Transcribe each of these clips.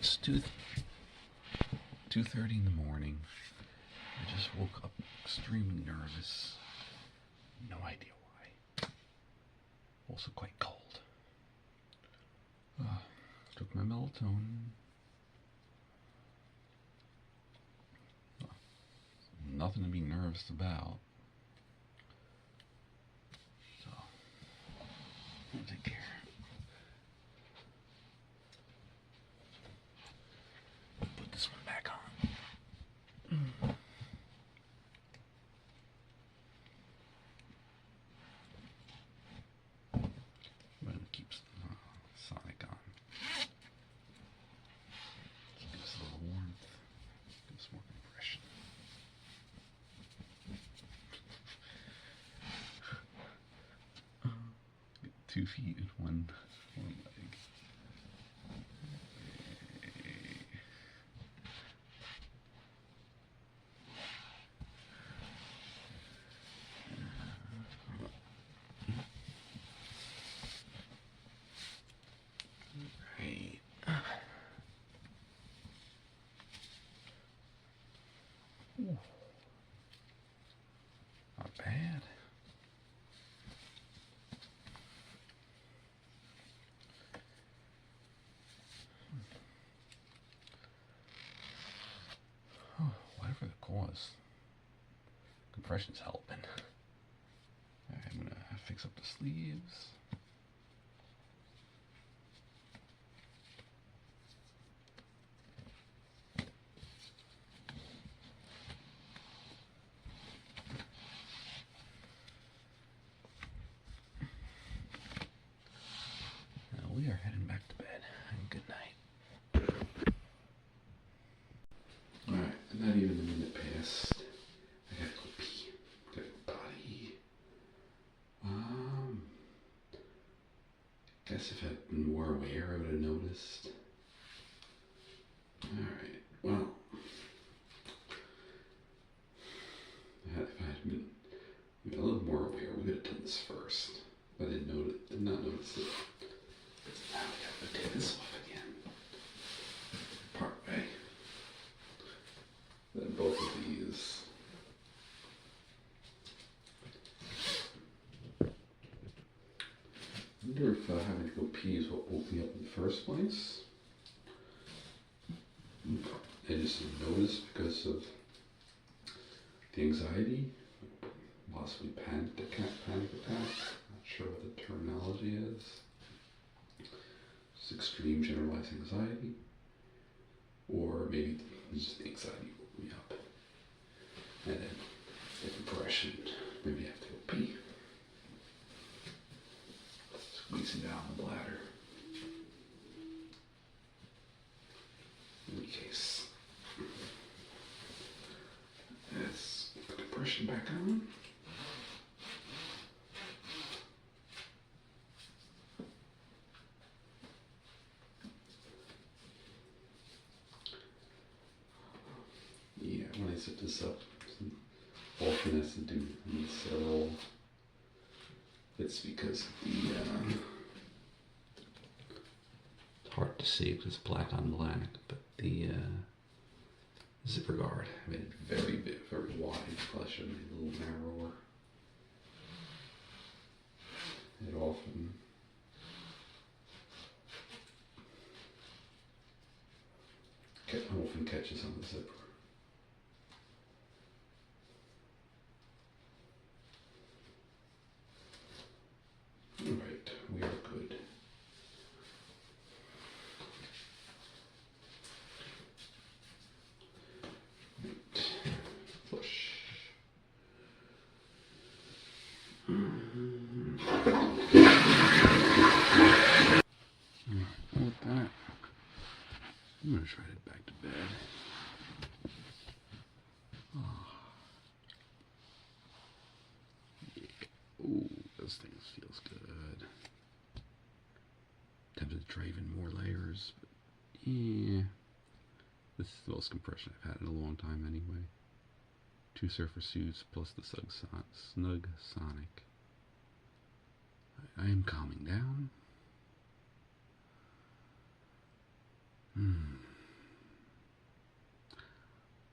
It's 2:30 in the morning. I just woke up extremely nervous. No idea why. Also quite cold. Took my melatonin. Nothing to be nervous about. So, I'll take care. Put this one back on. I'm going to keep Sonic on. Give us a little warmth. Give us more compression. 2 feet and one leg. Right. Ooh. Not bad. Whatever the cause, compression's helping. Alright, I'm gonna fix up the sleeves. Now we are heading back to bed. Good night. Alright, not even a minute passed. I gotta go pee. Gotta go potty. Guess if I'd been more aware, I would have noticed. Alright, well. If I had been a little more aware, we could have done this first. But I did not notice it. Now we have to take this off again. Part way. Then both of these. I wonder if having to go pee is what woke me up in the first place. I just noticed because of the anxiety, possibly panic attack. Not sure what the terminology is. Just extreme generalized anxiety, or maybe just the anxiety woke me up, and then the compression. Maybe I have to go pee. Squeezing down the bladder. In any case, let's put the compression back on. Yeah, when I zip this up, often has to do several. It's because of the, it's hard to see because it's black on black, but the zipper guard, I made it very big, very wide, probably should have made it a little narrower. It often catches on the zipper. Alright, we are good. Right. Flush. With that, I'm going to try to head back to bed. Oh. Yeah. Ooh, those things feels good. Tempted to try even more layers, but yeah. This is the most compression I've had in a long time anyway. 2 surfer suits plus the Snug Sonic. I am calming down.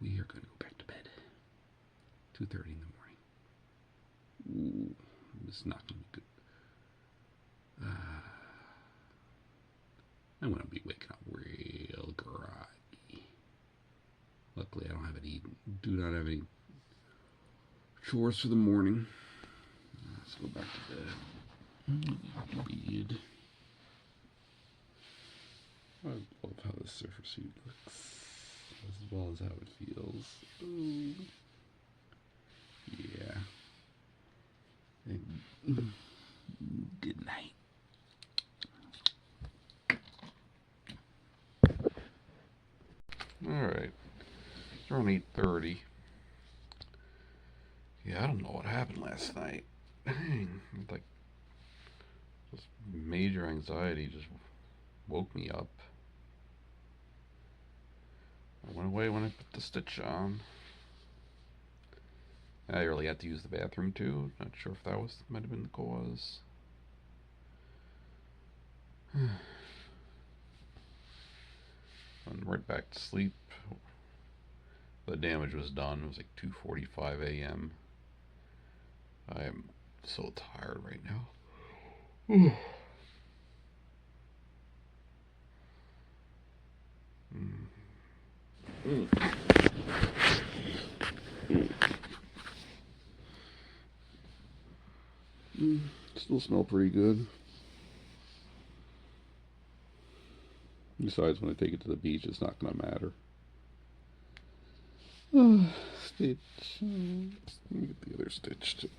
we are going to go back to bed. 2:30 in the morning. Ooh, it's not going to be good. I'm going to be waking up real groggy. Luckily, I don't have any. Do not have any chores for the morning. Let's go back to bed. Bed. I love how this surfer suit looks, as well as how it feels. Ooh. Yeah. Good night. Alright. It's around 8:30. Yeah, I don't know what happened last night. Dang. Like, just major anxiety just woke me up. I went away when I put the stitch on. I really had to use the bathroom too. Not sure if that might have been the cause. Went right back to sleep. The damage was done. It was like 2:45 a.m. I am so tired right now. Still smell pretty good. Besides, when I take it to the beach, it's not going to matter. Stitch. Let me get the other stitch too.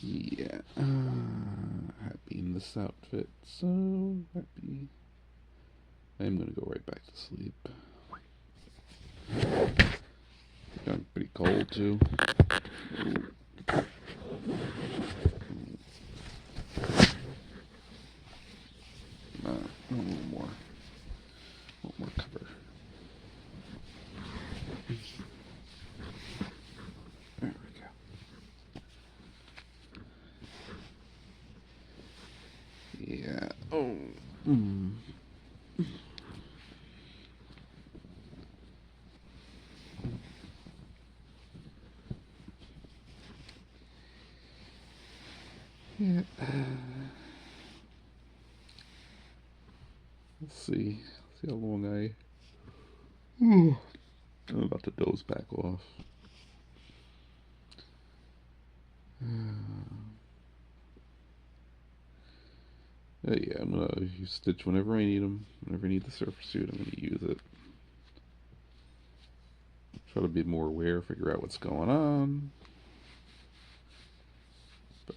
Yeah, happy in this outfit, so happy. I'm gonna go right back to sleep. I'm pretty cold too. A little more cover. There we go. Yeah. Oh. Yeah. Let's see how long I'm about to doze back off. Yeah, I'm gonna use Stitch whenever I need them. Whenever I need the surfer suit, I'm gonna use it. Try to be more aware, figure out what's going on. But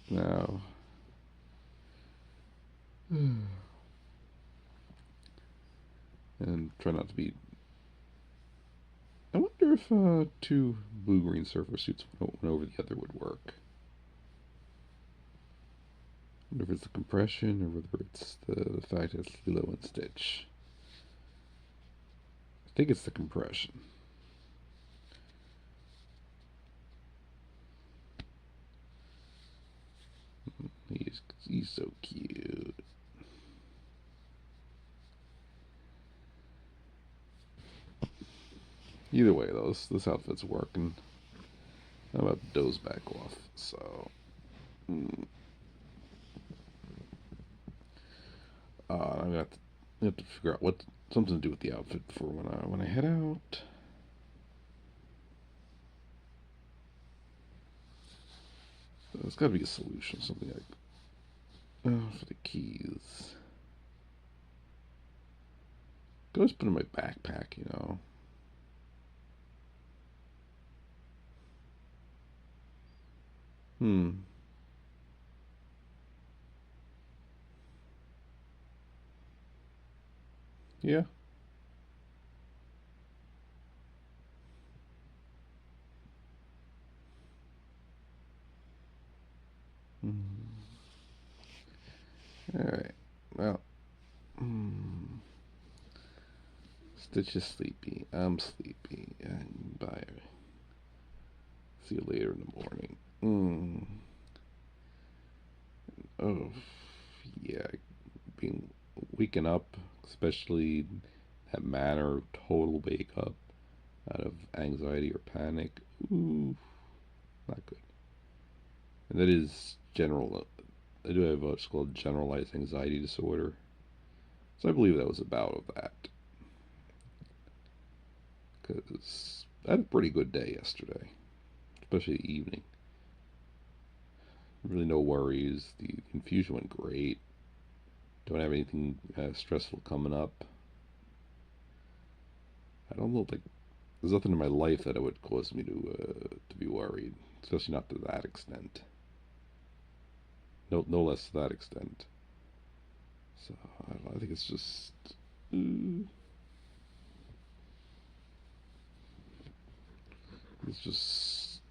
now, and try not to be. I wonder if two blue-green surfer suits one over the other would work. I wonder if it's the compression or whether it's the fact that it's Lilo and Stitch. I think it's the compression. He's so cute. Either way, though, this outfit's working. I'm about to doze back off, so. I'm gonna have to figure out something to do with the outfit for when I head out. There's got to be a solution, something like for the keys. Go just put in my backpack, you know. Yeah. Alright. Well. Stitch is sleepy. I'm sleepy. And bye. See you later in the morning. Oh, yeah. Being waking up, especially that manner, total wake up out of anxiety or panic. Ooh, not good. And that is general. I do have what's called generalized anxiety disorder. So I believe that was about that. Because I had a pretty good day yesterday, especially the evening. Really no worries. The infusion went great. Don't have anything stressful coming up. I don't know, like, there's nothing in my life that would cause me to be worried, especially not to that extent. No less to that extent. So I think it's just. It's just.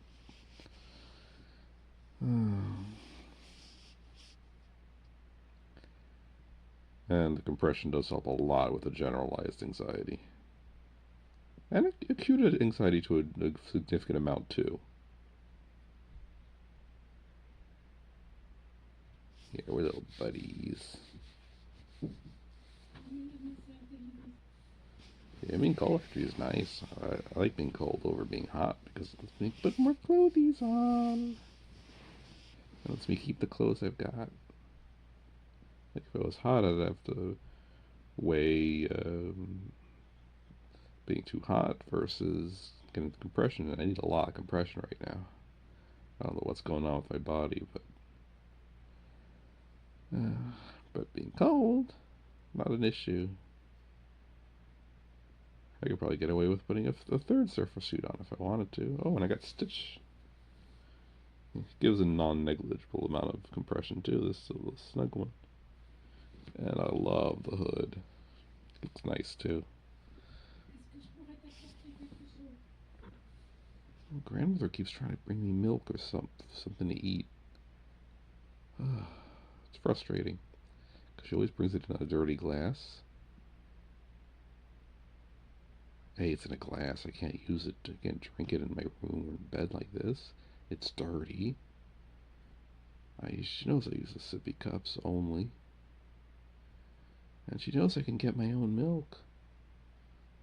And the compression does help a lot with the generalized anxiety. And acute anxiety to a significant amount, too. Yeah, we're little buddies. Yeah, being cold actually is nice. I like being cold over being hot because it lets me put more clothes on. It lets me keep the clothes I've got. Like if it was hot, I'd have to weigh being too hot versus getting the compression. And I need a lot of compression right now. I don't know what's going on with my body, but being cold, not an issue. I could probably get away with putting a third surfer suit on if I wanted to. Oh, and I got Stitch. It gives a non-negligible amount of compression too, this little snug one. And I love the hood. It's nice too. Grandmother keeps trying to bring me milk or something to eat. It's frustrating because she always brings it in a dirty glass. Hey, it's in a glass. I can't use it. I can't drink it in my room or in bed like this. It's dirty. She knows I use the sippy cups only. And she knows I can get my own milk.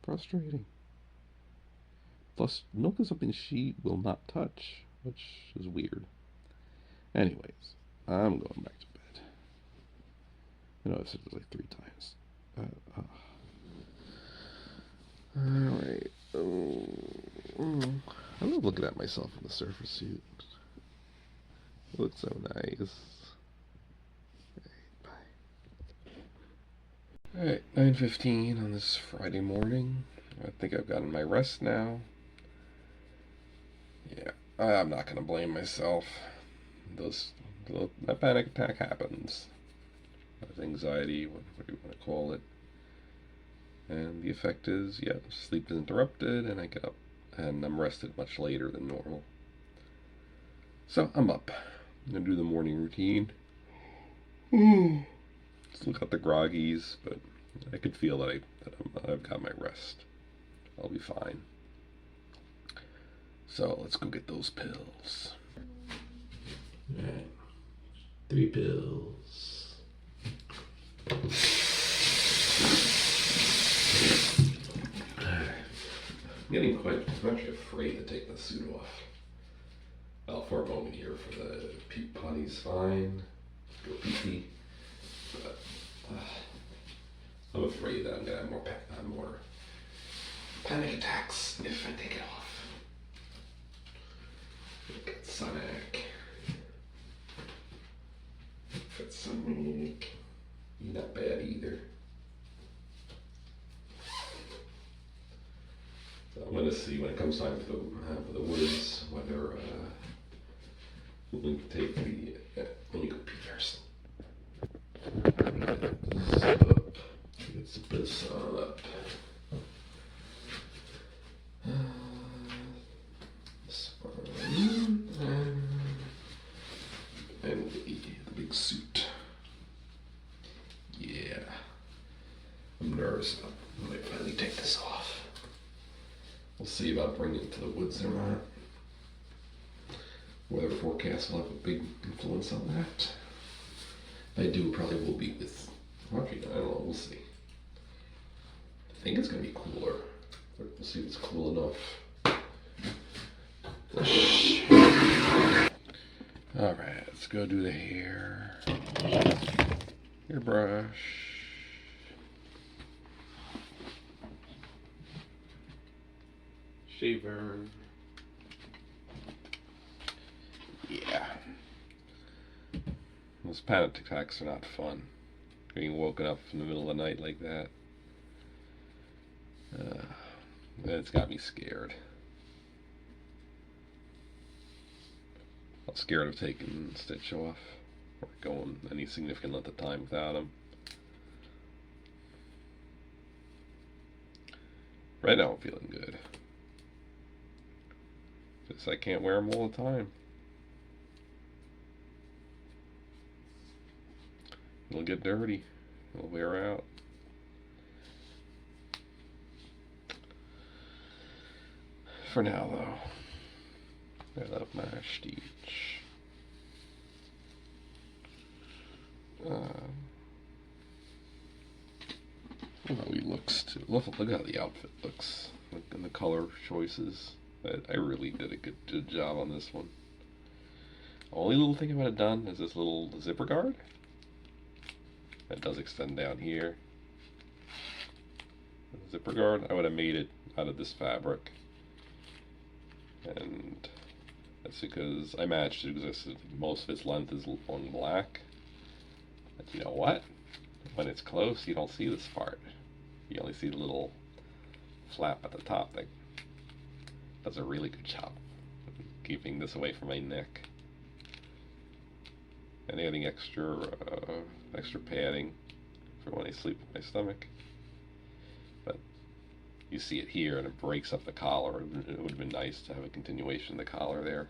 Frustrating. Plus, milk is something she will not touch, which is weird. Anyways, I'm going back to bed. I know I've said it like 3 times. Alright. I love looking at myself in the surfer suit. It looks so nice. Alright, 9:15 on this Friday morning. I think I've gotten my rest now. Yeah, I'm not going to blame myself. That panic attack happens. That anxiety, what do you want to call it. And the effect is, yeah, sleep is interrupted, and I get up, and I'm rested much later than normal. So, I'm up. I'm going to do the morning routine. Still got the groggies, but I could feel that I've got my rest. I'll be fine. So let's go get those pills. Alright. 3 pills. I'm actually afraid to take the suit off. Well, for a moment here for the puke potty's fine. Go pee. But I'm afraid that I'm gonna have more panic attacks if I take it off. Look at Sonic. Fit Sonic. You're not bad either. So I'm gonna see when it comes time for the woods whether we can take the. Let me go pee first. Get this all up. This one. And the big suit. Yeah. I'm nervous I might finally take this off. We'll see about bringing it to the woods or not. Weather forecast will have a big influence on that. If I do, it probably will be with, actually, I don't know, we'll see. I think it's going to be cooler. We'll see if it's cool enough. Alright, let's go do the hair. Hairbrush. Shaver. Yeah. Those panic attacks are not fun. Getting woken up in the middle of the night like that. It's got me scared. I'm scared of taking Stitch off or going any significant length of time without him. Right now I'm feeling good. Just I can't wear them all the time. It'll get dirty. It'll wear out. For now, though, I love my Stitch. Look how he looks too. Look how the outfit looks. Look at the color choices. I really did a good job on this one. Only little thing about it done is this little zipper guard. It does extend down here. The zipper guard, I would have made it out of this fabric. And that's because I matched it because most of its length is on black. But you know what? When it's close, you don't see this part. You only see the little flap at the top that does a really good job keeping this away from my neck. And adding extra padding for when I sleep with my stomach. But you see it here and it breaks up the collar. It would have been nice to have a continuation of the collar there.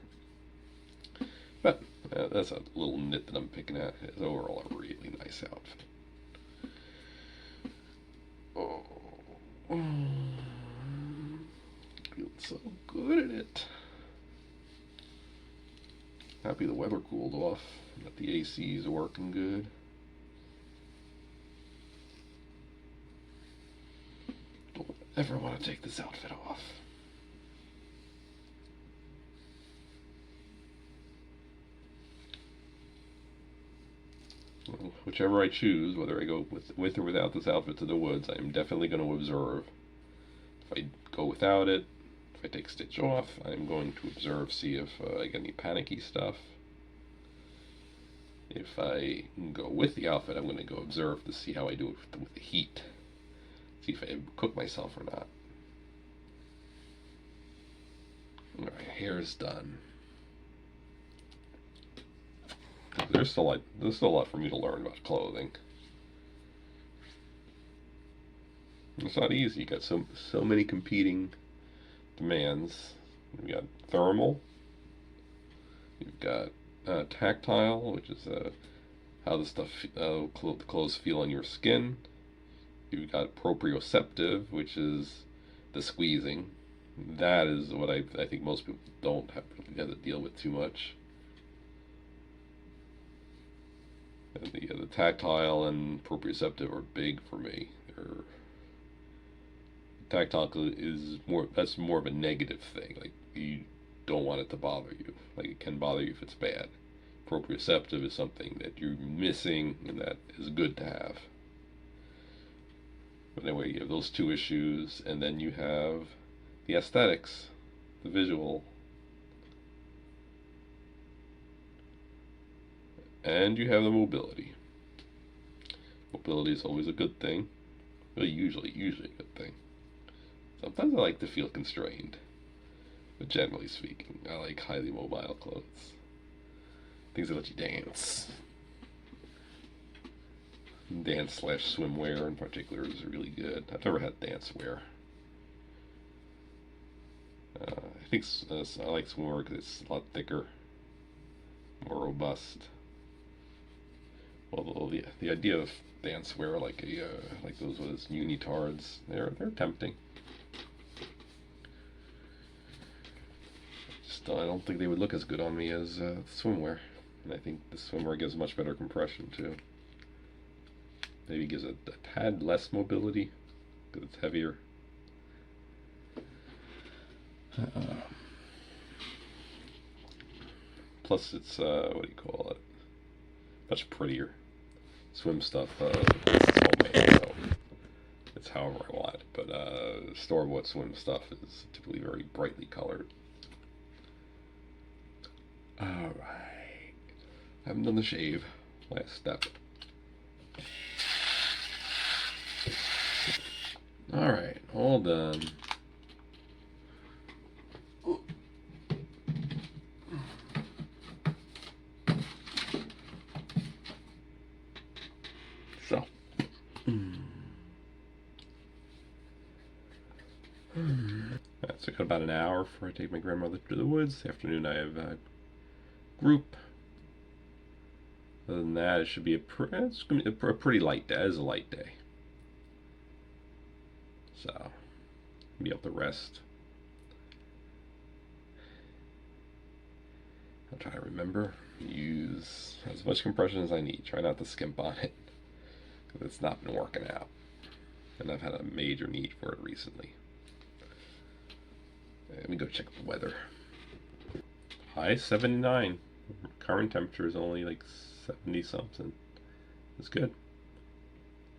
But that's a little nit that I'm picking at. It's overall a really nice outfit. Oh, feeling so good in it. Happy the weather cooled off, that the ACs are working good. Don't ever want to take this outfit off. Well, whichever I choose, whether I go with or without this outfit to the woods, I'm definitely going to observe. If I go without it, if I take Stitch off, I'm going to observe, see if I get any panicky stuff. If I go with the outfit, I'm going to go observe to see how I do it with the heat. See if I cook myself or not. Alright, hair is done. There's still a lot for me to learn about clothing. It's not easy. You got so many competing demands. You've got thermal. You've got tactile, which is how the clothes feel on your skin. You've got proprioceptive, which is the squeezing. That is what I think most people don't have to deal with too much. And the tactile and proprioceptive are big for me. Tactile is that's more of a negative thing. Like, you don't want it to bother you. Like, it can bother you if it's bad. Proprioceptive is something that you're missing and that is good to have. But anyway, you have those two issues, and then you have the aesthetics, the visual. And you have the mobility. Mobility is always a good thing. Well, usually a good thing. Sometimes I like to feel constrained. But generally speaking, I like highly mobile clothes. Things that let you dance. Dance/swimwear in particular is really good. I've never had dance wear. I think I like swimwear because it's a lot thicker, more robust. Well, the idea of dance wear like like those was unitards, they're tempting. Just I don't think they would look as good on me as swimwear, and I think the swimwear gives much better compression too. Maybe gives a tad less mobility because it's heavier. Plus, it's what do you call it? Much prettier. Swim stuff. This is homemade, so it's however I want it. But store-bought swim stuff is typically very brightly colored. All right. Haven't done the shave. Last step. All right, all done. So, so I got about an hour before I take my grandmother to the woods. This afternoon I have a group. Other than that, it should be it's gonna be a pretty light day. It is a light day. So, be able to rest. I'll try to remember. Use as much compression as I need. Try not to skimp on it, because it's not been working out. And I've had a major need for it recently. Let me go check the weather. High 79. Current temperature is only like 70 something. It's good.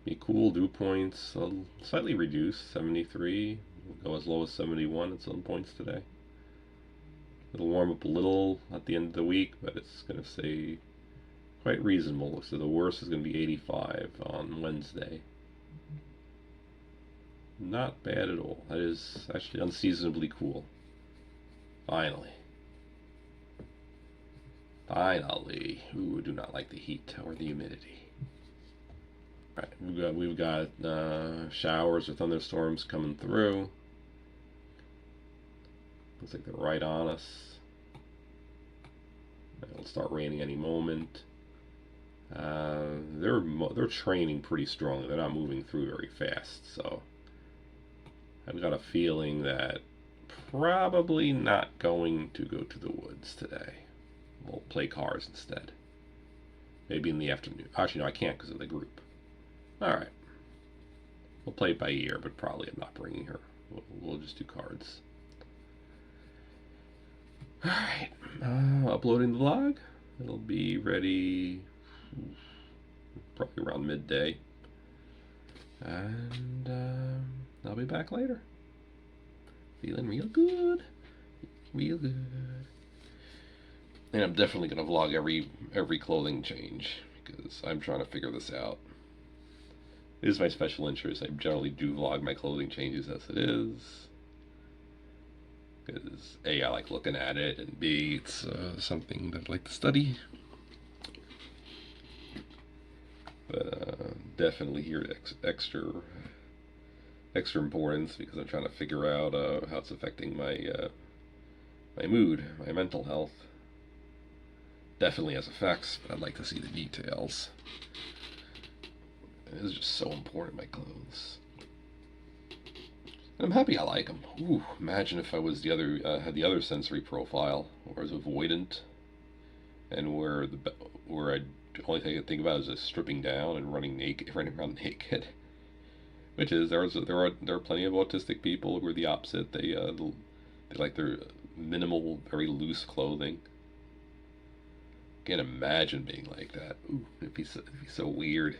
Be cool, dew points slightly reduced, 73. We'll go as low as 71 at some points today. It'll warm up a little at the end of the week, but it's going to stay quite reasonable. So the worst is going to be 85 on Wednesday. Not bad at all. That is actually unseasonably cool. Finally. Finally. Ooh, do not like the heat or the humidity. Alright, we've got showers or thunderstorms coming through. Looks like they're right on us. It'll start raining any moment. They're training pretty strongly. They're not moving through very fast, so I've got a feeling that probably not going to go to the woods today. We'll play cars instead. Maybe in the afternoon. Actually, no, I can't because of the group. Alright. We'll play it by ear, but probably I'm not bringing her. We'll just do cards. Alright. Uploading the vlog. It'll be ready probably around midday. And I'll be back later. Feeling real good. Real good. And I'm definitely going to vlog every clothing change, because I'm trying to figure this out. It is my special interest. I generally do vlog my clothing changes as it is, because A, I like looking at it, and B, it's something that I like to study. But definitely here extra importance, because I'm trying to figure out how it's affecting my my mood, my mental health. Definitely has effects, but I'd like to see the details. It is just so important, my clothes. And I'm happy I like them. Ooh, imagine if I was had the other sensory profile, where I was avoidant, and where I only thing I could think about is just stripping down and running around naked. Which is there are plenty of autistic people who are the opposite. They like their minimal, very loose clothing. Can't imagine being like that. Ooh, it'd be so weird.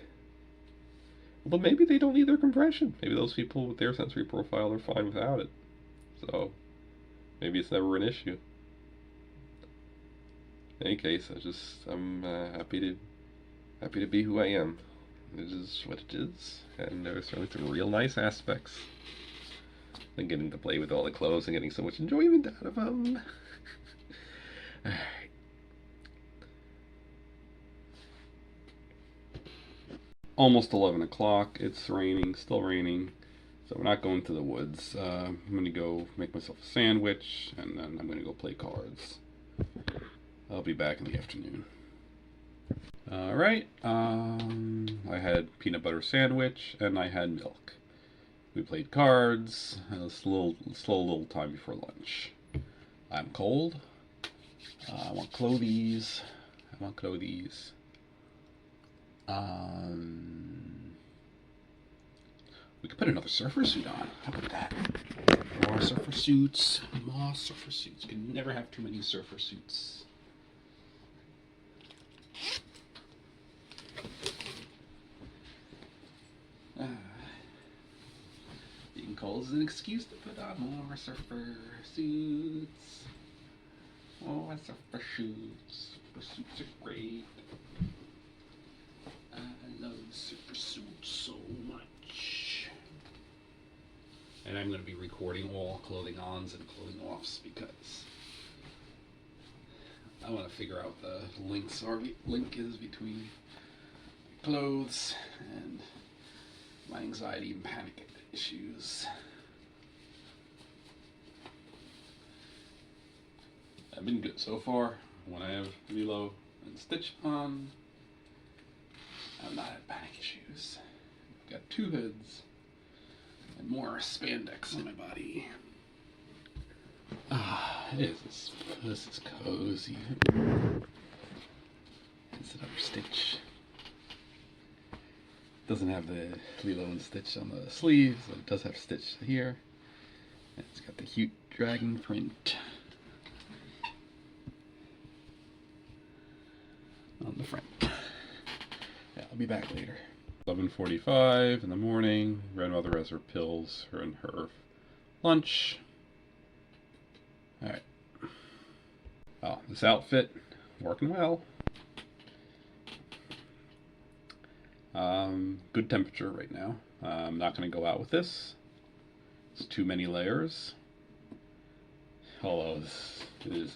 But maybe they don't need their compression. Maybe those people with their sensory profile are fine without it. So maybe it's never an issue. In any case, I'm happy to be who I am. It is what it is, and there's certainly some real nice aspects. And getting to play with all the clothes and getting so much enjoyment out of them. Alright. Almost 11 o'clock. It's raining, still raining. So we're not going to the woods. I'm going to go make myself a sandwich, and then I'm going to go play cards. I'll be back in the afternoon. Alright, I had peanut butter sandwich and I had milk. We played cards, and it's a little time before lunch. I'm cold. I want clothies. We could put another surfer suit on. How about that? More surfer suits. You can never have too many surfer suits. Being cold is an excuse to put on more surfer suits. More surfer suits. Surfer suits are great. I love surfer suits so much. And I'm going to be recording all clothing ons and clothing offs because I want to figure out the link is between clothes and my anxiety and panic issues. I've been good so far. When I have Lilo and Stitch on, I've not had panic issues. I've got 2 hoods and more spandex on my body. This is cozy. It's another Stitch. Doesn't have the Lilo and Stitch on the sleeves, but it does have Stitch here. And it's got the cute dragon print on the front. Yeah, I'll be back later. 11:45 in the morning. Grandmother has her pills and her lunch. Alright. Oh, this outfit, working well. Good temperature right now. I'm not going to go out with this. It's too many layers. Although it is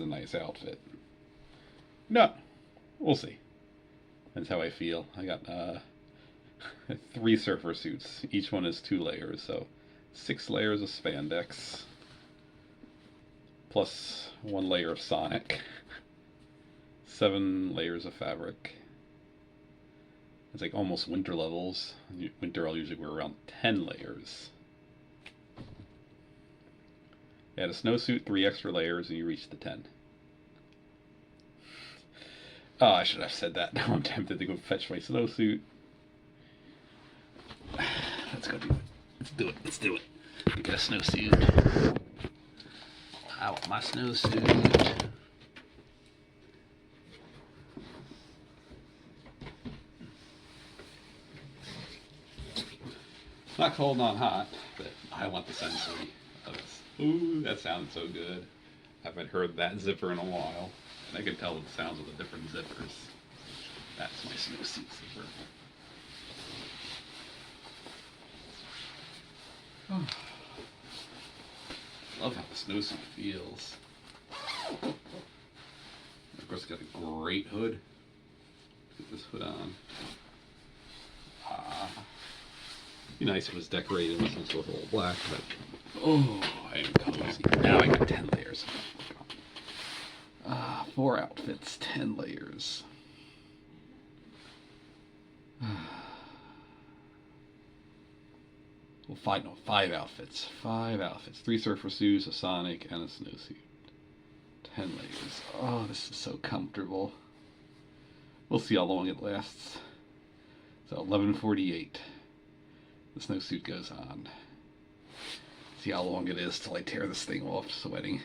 a nice outfit. No, we'll see. That's how I feel. I got 3 surfer suits. Each one is 2 layers, so 6 layers of spandex. Plus 1 layer of Sonic. 7 layers of fabric. It's like almost winter levels. Winter I'll usually wear around 10 layers. Add a snowsuit, 3 extra layers, and you reach the 10. Oh, I should have said that. Now I'm tempted to go fetch my snowsuit. Let's go do it. Let's do it. Get a snowsuit. I want my snowsuit. Not cold, not hot, but I want the sensory of this. Ooh, that sounds so good. I haven't heard that zipper in a while, and I can tell the sounds of the different zippers. That's my snowsuit zipper. Oh. Love how the snowsuit feels. Of course, it's got a great hood. Put this hood on. Be nice if it was decorated with all black, but oh, I am cozy. Now I got 10 layers. 4 outfits, 10 layers. Well, 5 outfits. 5 outfits. 3 surfer suits, a Sonic, and a snowsuit. 10 layers. Oh, this is so comfortable. We'll see how long it lasts. So 11:48. The snowsuit goes on. See how long it is till I tear this thing off, sweating.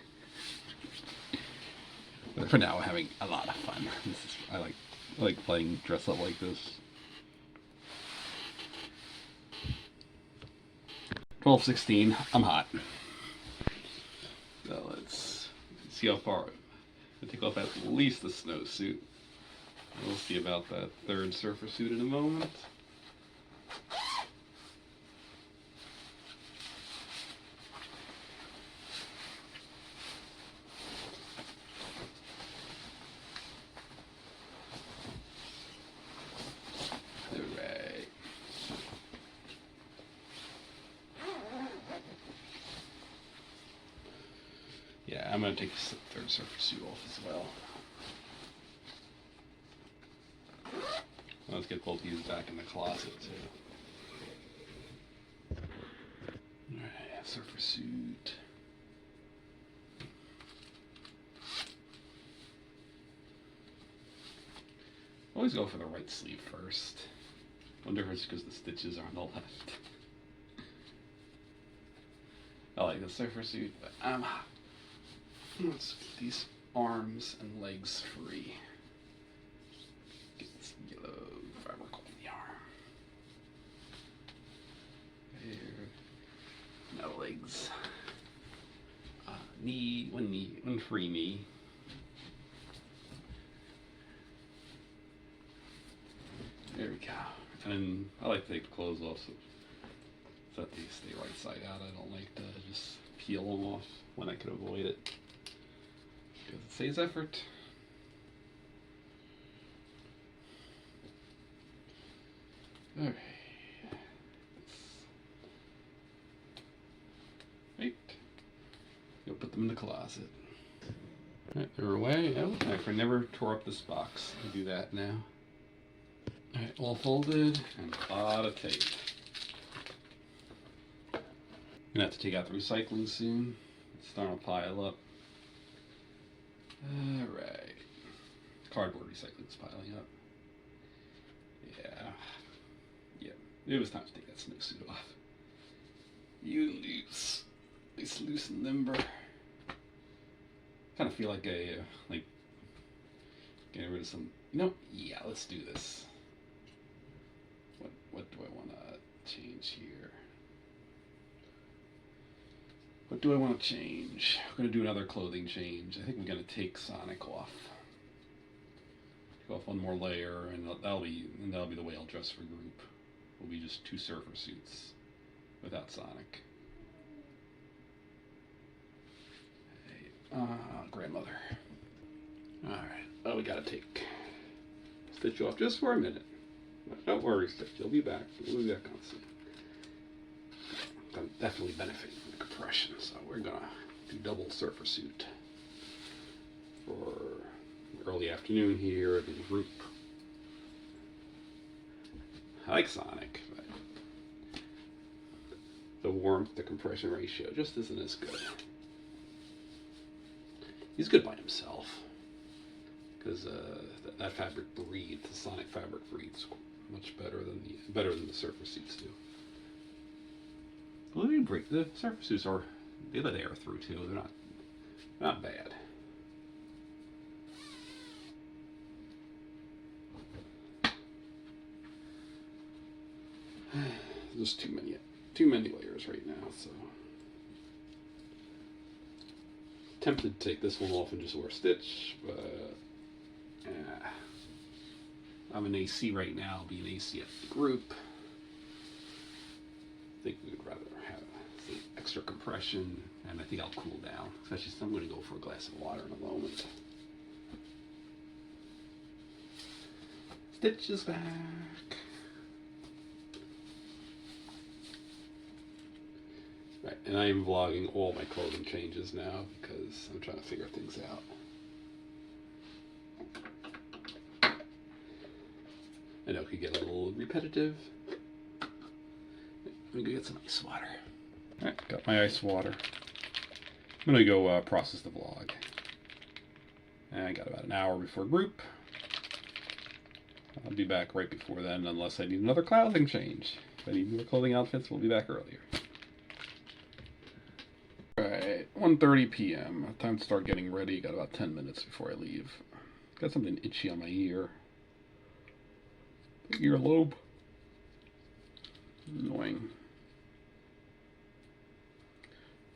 But for now, I'm having a lot of fun. I like playing dress up like this. 12:16. I'm hot. So let's see how far. I'll take off at least the snowsuit. We'll see about that 3rd surfer suit in a moment. Yeah, I'm going to take the 3rd surfer suit off as well. Let's get both of these back in the closet too. Alright, surfer suit. Always go for the right sleeve first. Wonder if it's because the stitches are on the left. I like the surfer suit, but let's get these arms and legs free. Get this yellow fabric on the arm. There. Now legs. One free knee. There we go. And I like to take the clothes off so that they stay right side out. I don't like to just peel them off when I could avoid it. Because it saves effort. Alright. Right. Go put them in the closet. Alright, they're away. Oh, I never tore up this box. I do that now. Alright, all folded and a lot of tape. Gonna have to take out the recycling soon. It's starting to pile up. Alright. Cardboard recycling's piling up. Yeah. Yep. It was time to take that snowsuit off. You loose. Nice, loose and limber. Kind of feel like getting rid of some. Yeah, let's do this. What do I want to change here? What do I want to change? We're going to do another clothing change. I think we're going to take Sonic off. Take off one more layer, and that'll be the way I'll dress for group. Will be just 2 surfer suits without Sonic. Hey, grandmother. All right. Oh, we got to take Stitch off just for a minute. Don't worry, Stitch. You'll be back. We'll be back on soon. I'm definitely benefiting from the compression, so we're gonna do double surfer suit for early afternoon here in the group. I like Sonic, but the warmth to compression ratio just isn't as good. He's good by himself because that fabric breathes. The Sonic fabric breathes much better than the surfer suits do. Well, the surfer suits are, they let air through too. They're not bad. There's too many layers right now, so tempted to take this one off and just wear Stitch, but I'm an AC right now. I'll be an AC at the group. I think we would rather have the extra compression, and I think I'll cool down. Especially since I'm going to go for a glass of water in a moment. Stitch is back. Right, and I am vlogging all my clothing changes now because I'm trying to figure things out. I know it could get a little repetitive. Let me go get some ice water. Alright, got my ice water. I'm gonna go process the vlog. And I got about an hour before group. I'll be back right before then unless I need another clothing change. If I need more clothing outfits, we'll be back earlier. Alright, 1:30 p.m. Time to start getting ready. Got about 10 minutes before I leave. Got something itchy on my ear. Earlobe. Annoying.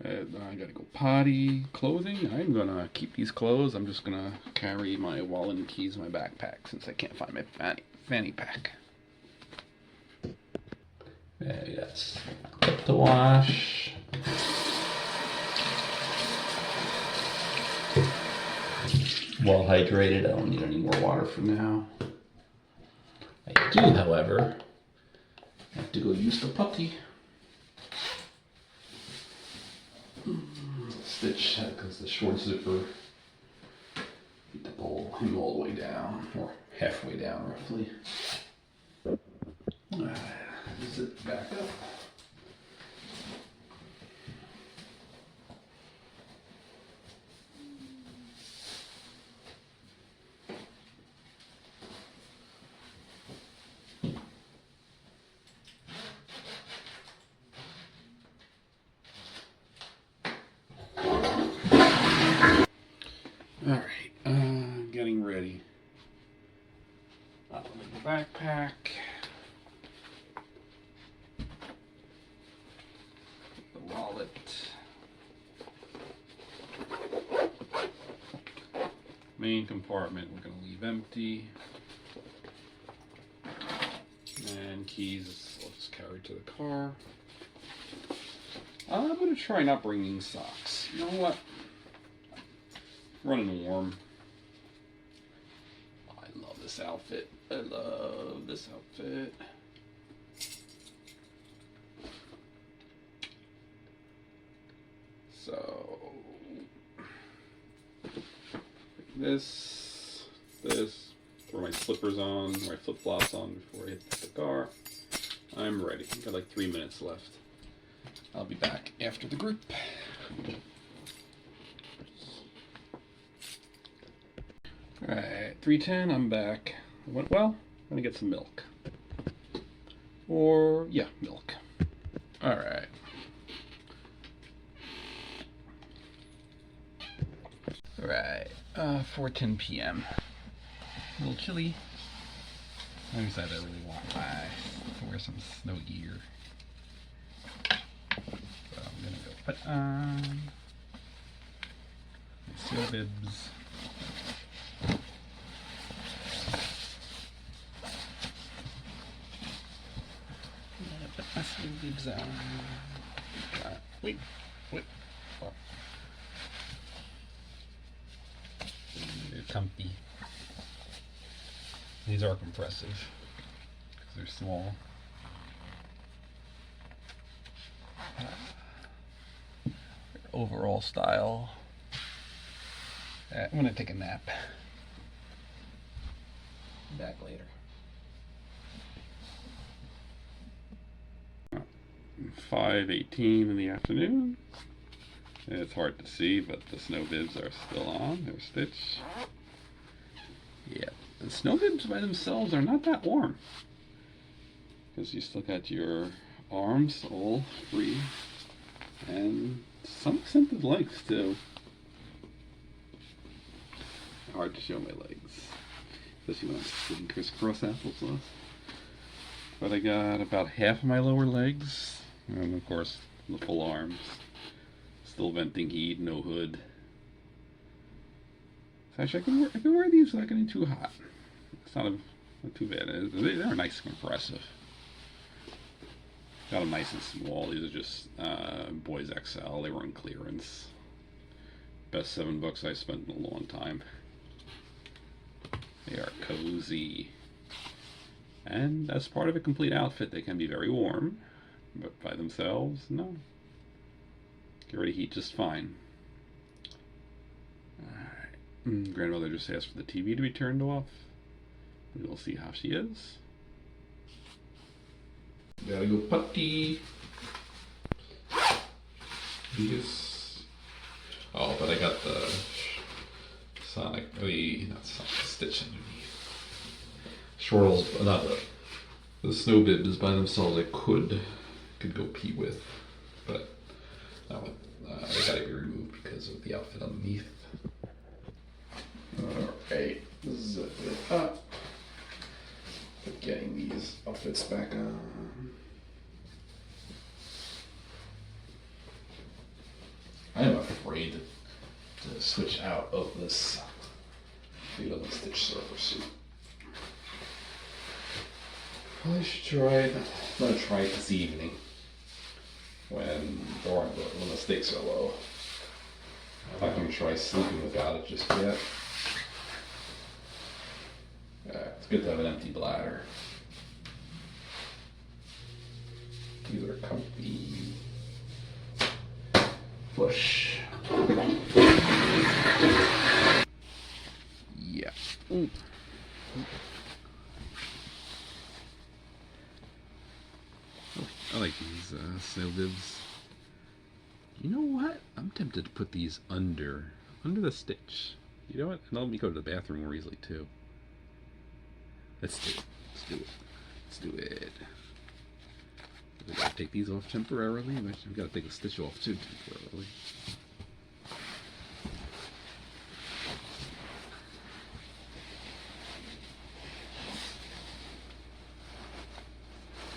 And I gotta go potty. Clothing. I'm gonna keep these clothes. I'm just gonna carry my wallet and keys in my backpack since I can't find my fanny pack. Okay, that's up to wash. Well hydrated. I don't need any more water for now. I do, however, have to go use the putty. Stitch, because the short zipper, need to pull him all the way down, or halfway down roughly. back up. Alright, getting ready. Open the backpack. The wallet. Main compartment we're going to leave empty. And keys I'll just carry to the car. I'm going to try not bringing socks. You know what? Running warm. I love this outfit. I love this outfit. So this, throw my slippers on, my flip-flops on before I hit the car. I'm ready. I've got like 3 minutes left. I'll be back after the group. Alright, 3:10, I'm back. It went well. I'm gonna get some milk. Or, yeah, milk. Alright. Alright, 4:10 p.m. A little chilly. I decided I really want to wear some snow gear. So I'm gonna go put on my snow bibs. Bibs on. Wait. Oh. They're comfy. These are compressive because they're small. Overall style. I'm gonna take a nap. Back later. 5:18 in the afternoon. It's hard to see, but the snow bibs are still on. They're stitched. Yeah, the snow bibs by themselves are not that warm because you still got your arms all free and to some extent the legs too. Hard to show my legs, especially when I'm sitting crisscross applesauce. But I got about half of my lower legs, and of course the full arms. Still venting heat, no hood. So actually I can wear these without getting too hot. It's not too bad. They're nice and compressive. Got them nice and small. These are just Boys XL. They were on clearance. Best $7 I spent in a long time. They are cozy. And as part of a complete outfit, they can be very warm, but by themselves, no. Get ready to heat just fine. Alright. Grandmother just asked for the TV to be turned off. We will see how she is. Gotta go putty. Yes. Oh, but I got the not Sonic, Stitch underneath. Shortles, not the snow bibs by themselves I could go pee with, but that one, they gotta be removed because of the outfit underneath. Alright, zip it up. Getting these outfits back on. I am afraid to switch out of this Field and Stitch surfer suit. I should try it. I'm gonna try it this evening when the stakes are low. I'm not gonna try sleeping without it just yet. It's good to have an empty bladder. These are comfy. Push. Yeah. Ooh. I like these snow bibs. You know what? I'm tempted to put these under the stitch. You know what? And let me go to the bathroom more easily too. Let's do it. Let's do it. Let's do it. We gotta take these off temporarily. We've got to take a stitch off too temporarily.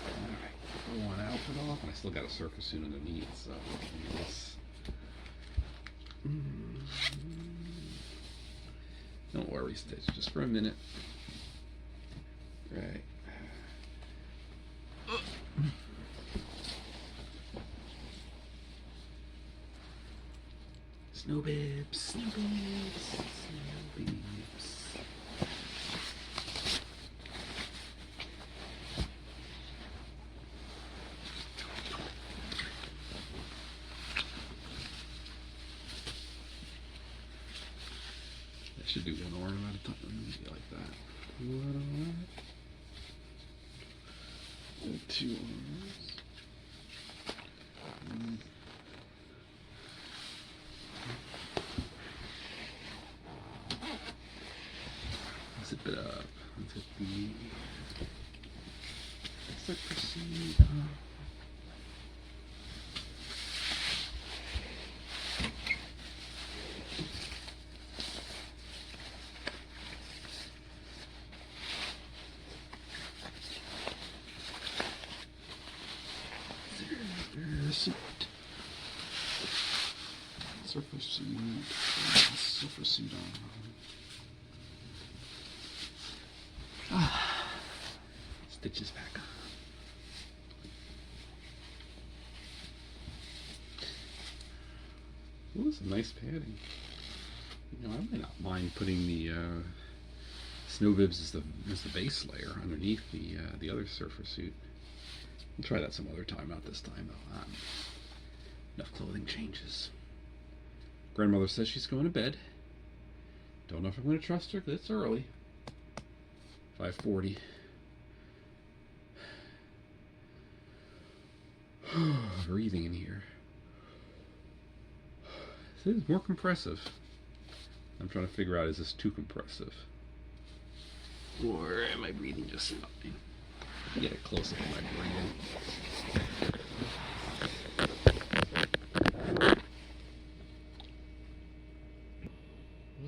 Alright, one outfit off, and I still got a surface suit underneath, so yes. Don't worry, Stitch, just for a minute. Right. Snow bibs, snow bibs, snow bibs. I should do one arm at a time, maybe like that. One arm. And 2 arms. Zip it up. Zip the. Let's proceed. Surface suit. Surface suit on. Stitches back on. Ooh, some nice padding. You know, I might not mind putting the snow bibs as the base layer underneath the other surfer suit. We'll try that some other time, not this time though. Enough clothing changes. Grandmother says she's going to bed. Don't know if I'm going to trust her because it's early. 5:40. Breathing in here. This is more compressive. I'm trying to figure out, is this too compressive? Or am I breathing just fine? Get a close up of my breathing.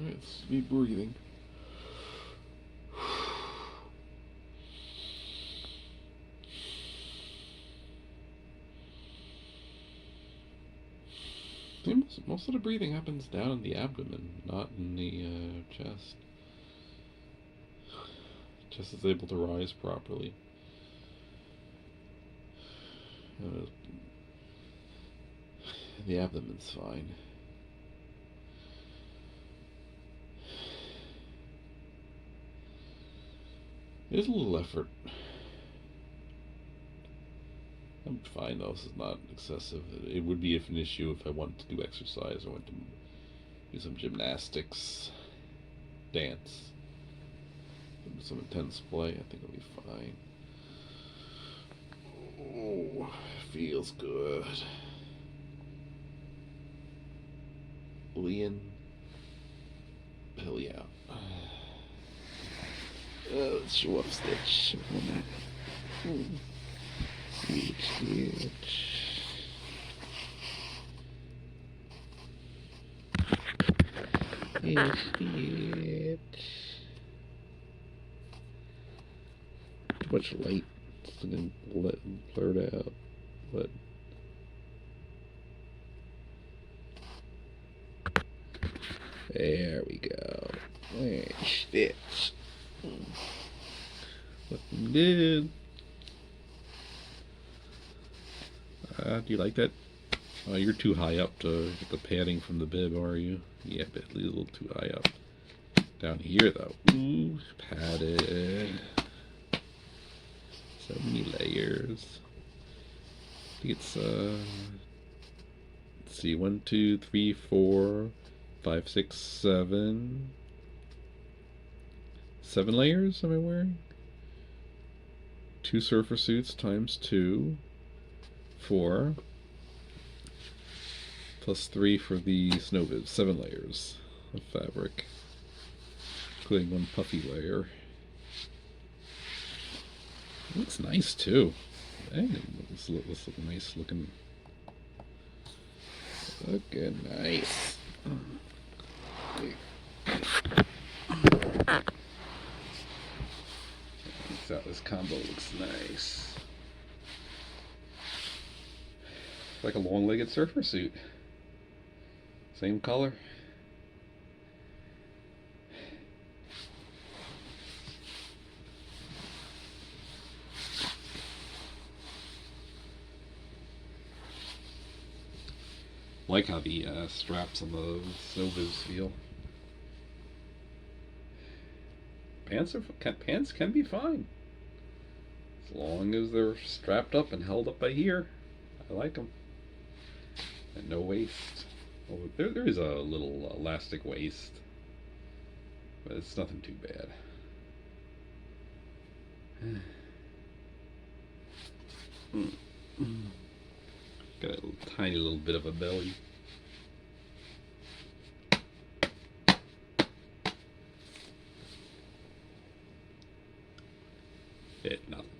Let's be breathing. Most of the breathing happens down in the abdomen, not in the chest. Chest is able to rise properly. The abdomen's fine. There's a little effort. I'm fine though, this is not excessive. It would be an issue if I wanted to do exercise or wanted to do some gymnastics, dance, some intense play. I think it'll be fine. Oh, feels good. Leon, hell yeah. Let's show up Stitch. Stitch. Stitch. Too much light. It's gonna blur it out. But there we go. There's Stitch. Looking good. Do you like that? Oh, you're too high up to get the padding from the bib, are you? Yeah, but a little too high up. Down here, though. Ooh, padded. So many layers. I think it's, let's see, 1, 2, 3, 4, 5, 6, 7. 7 layers am I wearing? 2 surfer suits times 2. 4 plus 3 for the snow bibs. 7 layers of fabric, including 1 puffy layer. It looks nice too. Hey, this looks nice looking. Looking nice. So this combo looks nice. Like a long-legged surfer suit. Same color. Like how the straps on the snowbibs feel. Pants can be fine, as long as they're strapped up and held up by here. I like them. And no waist. Oh, there is a little elastic waist, but it's nothing too bad. Got a tiny little bit of a belly.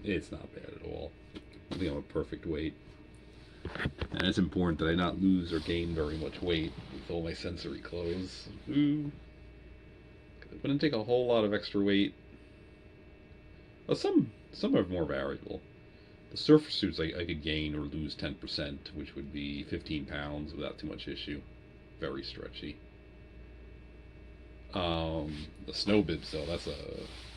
It's not bad at all. I think I'm a perfect weight. And it's important that I not lose or gain very much weight with all my sensory clothes. Ooh. It wouldn't take a whole lot of extra weight. Well, some are more variable. The surfer suits I could gain or lose 10%, which would be 15 pounds without too much issue. Very stretchy. The snow bibs though,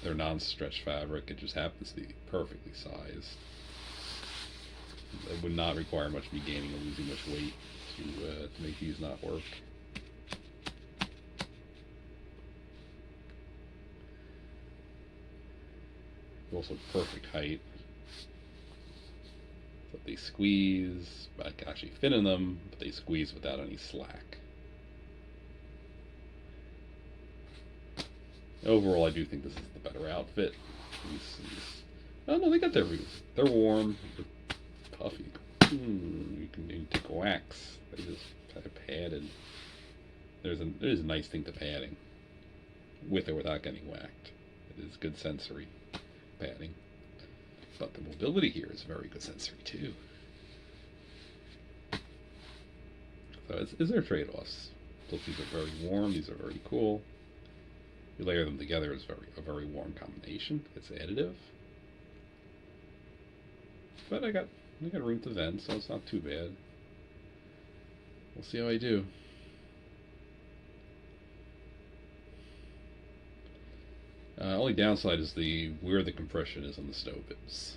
they're non-stretch fabric. It just happens to be perfectly sized. It would not require much me gaining or losing much weight to make these not work. Also perfect height. So they squeeze. I can actually fit in them, but they squeeze without any slack. Overall, I do think this is the better outfit. Oh no, they got their roots. They're warm. They're puffy. You can take wax. They just kind of padded. There's a nice thing to padding, with or without getting whacked. It is good sensory padding, but the mobility here is very good sensory too. So is there trade-offs? Both these are very warm. These are very cool. You layer them together, it's a very warm combination. It's additive, but I got room to vent, so it's not too bad. We'll see how I do. Only downside is where the compression is on the snow bibs.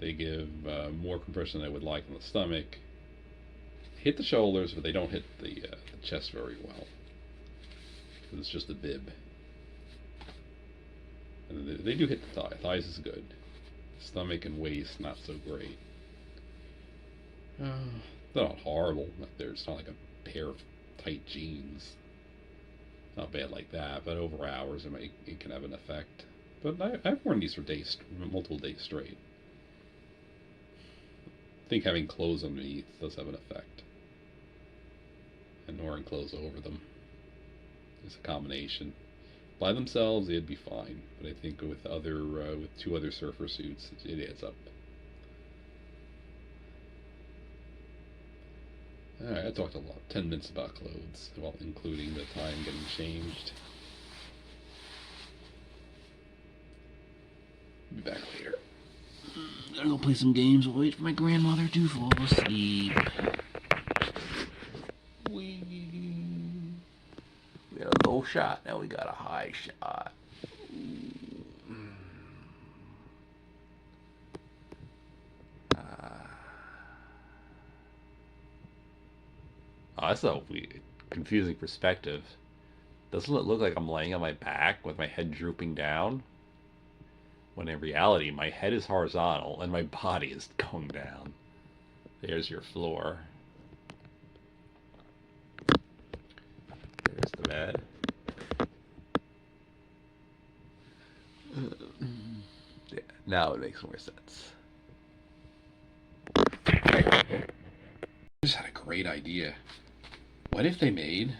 They give more compression than I would like on the stomach. Hit the shoulders, but they don't hit the chest very well. It's just a bib. And they do hit the thigh. Thighs is good. Stomach and waist, not so great. They're not horrible. It's not like a pair of tight jeans. Not bad like that, but over hours it can have an effect. But I've worn these for multiple days straight. I think having clothes underneath does have an effect. And wearing clothes over them. It's a combination. By themselves, they'd be fine, but I think with two other surfer suits, it adds up. All right, I talked a lot, 10 minutes about clothes, well, including the time getting changed. Be back later. Gotta go play some games. I'll wait for my grandmother to fall asleep. We got a low shot, now we got a high shot. Oh, that's a confusing perspective. Doesn't it look like I'm laying on my back with my head drooping down? When in reality, my head is horizontal and my body is going down. There's your floor. There's the bed. Yeah, now it makes more sense. great idea. What if they made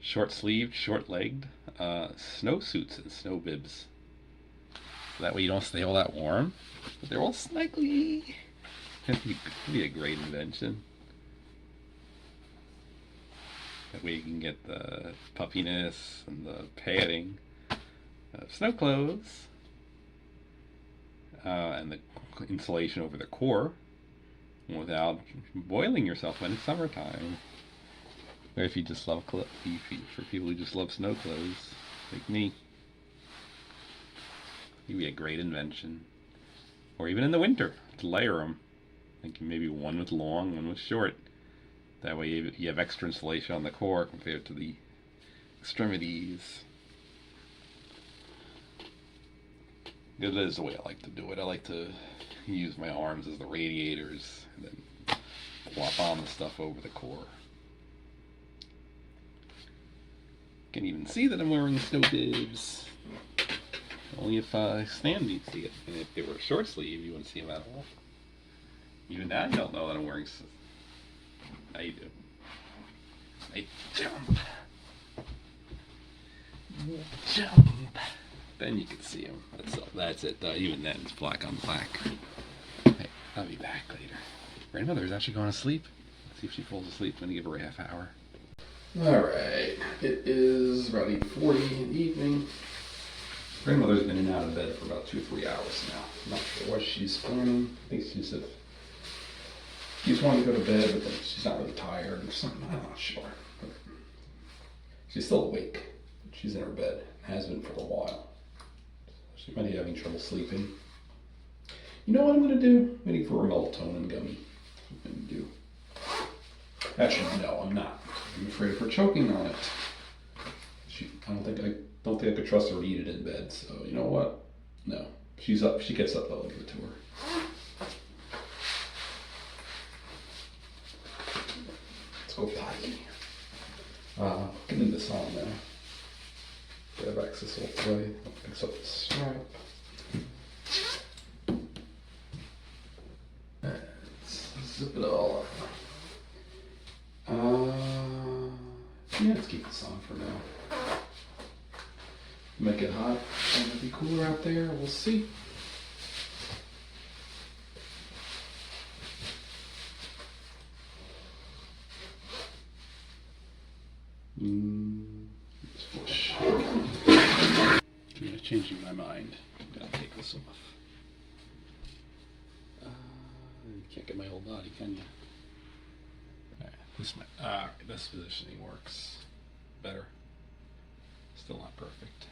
short-sleeved, short-legged snowsuits and snow bibs? So that way you don't stay all that warm, but they're all snuggly. That'd be a great invention. That way you can get the puffiness and the padding of snow clothes and the insulation over the core without boiling yourself when it's summertime. Or if you just love for people who just love snow clothes, like me. It'd be a great invention. Or even in the winter, to layer them. Like maybe one with long, one with short. That way you have extra insulation on the core compared to the extremities. That is the way I like to do it. I like to use my arms as the radiators and then plop on the stuff over the core. You can even see that I'm wearing snow bibs. Only if Stan needs to see it. And if they were short sleeve, you wouldn't see them at all. Even now you don't know that I'm wearing. Now you do. I jump. Jump. Then you can see them. That's it. Even then, it's black on black. Hey, I'll be back later. Grandmother's actually going to sleep. Let's see if she falls asleep. I'm going to give her a half hour. Alright. It is about 8:40 in the evening. Grandmother's been in and out of bed for about 2 or 3 hours now. I'm not sure what she's planning. I think she said she's wanting to go to bed, but then she's not really tired or something. I'm not sure. But she's still awake. She's in her bed. Has been for a while. She might be having trouble sleeping. You know what I'm going to do? I'm waiting for a melatonin gummy. That's what I'm going to do. Actually, no, I'm not. I'm afraid of her choking on it. I don't think I could trust her to eat it in bed. So you know what? No, she's up. She gets up. I'll give it to her. Let's go potty. Get in this on now. Grab access all the way. Fix up the strap. Let's zip it all up. Yeah, let's keep this on for now. Might get hot. It might be cooler out there. We'll see. I'm changing my mind. I'm gonna take this off. You can't get my whole body, can you? Alright, this positioning works better. Still not perfect.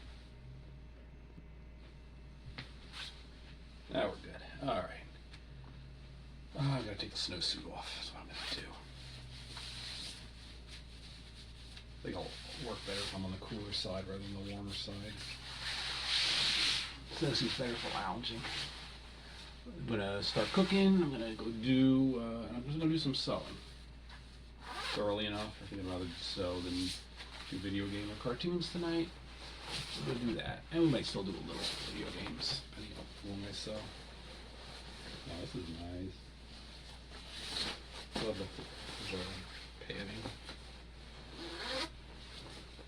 Now we're good. Alright. I gotta take the snowsuit off. That's what I'm gonna do. I think I'll work better if I'm on the cooler side rather than the warmer side. Snowsuit's better for lounging. I'm gonna start cooking. I'm gonna go do. I'm just gonna do some sewing. It's early enough. I think I'd rather sew than do video game or cartoons tonight. So we'll do that. And we might still do a little video games, depending on how long I sew. Oh, this is nice. Love the padding.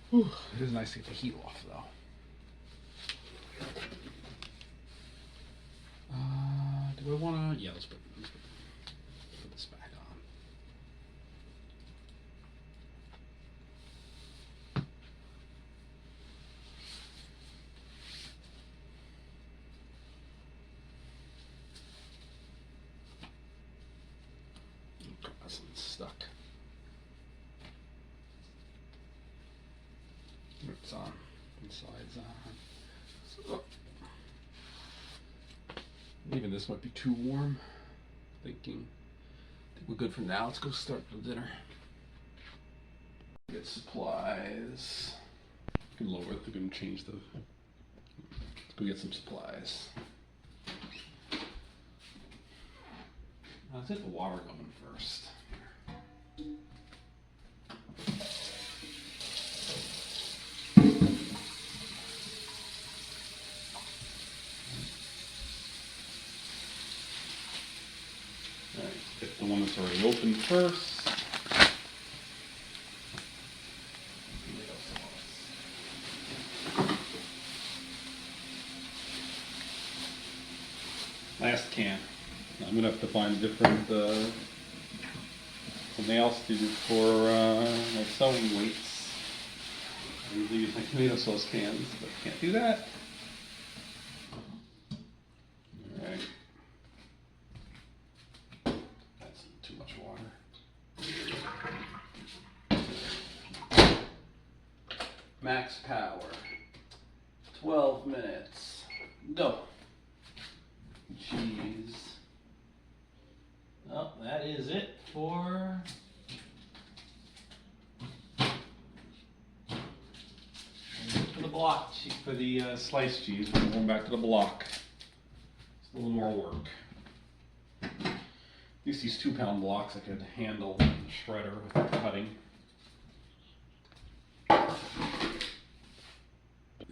Whew, it is nice to get the heat off, though. Do I want to? Yeah, let's put this back on. Something's stuck. It's on. Inside's on. So, even this might be too warm. I think we're good for now. Let's go start the dinner. Get supplies. We can lower it. We're going to change the. Let's go get some supplies. Let's get the water going first. Alright, get the one that's already open first. I'm gonna have to find different nail students for my sewing weights. I usually use my tomato sauce cans, but can't do that. Alright. That's too much water. Max power. 12 minutes. Go. Cheese. Oh, that is it for the block for the sliced cheese. We're going back to the block. It's a little more work. At least these 2-pound blocks I could handle in the shredder without cutting.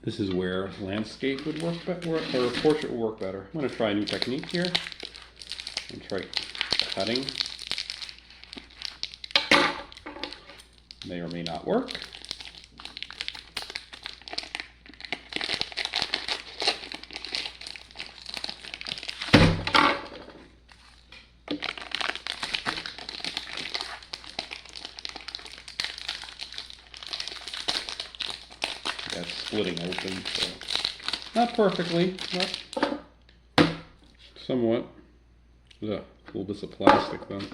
This is where landscape would work better, or portrait would work better. I'm going to try a new technique here and try cutting. May or may not work. That's splitting open, so not perfectly, but somewhat. Ugh, a little bit of plastic then.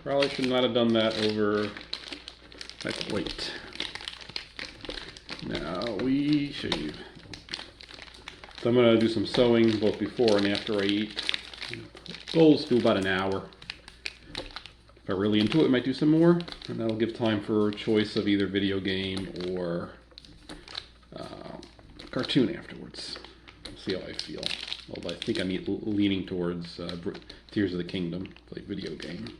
Probably should not have done that over my plate. Now we shave. So I'm going to do some sewing both before and after I eat. Goals do about an hour. If I'm really into it, I might do some more, and that'll give time for choice of either video game or cartoon afterwards. See how I feel. Although I think I'm leaning towards Tears of the Kingdom, like video game.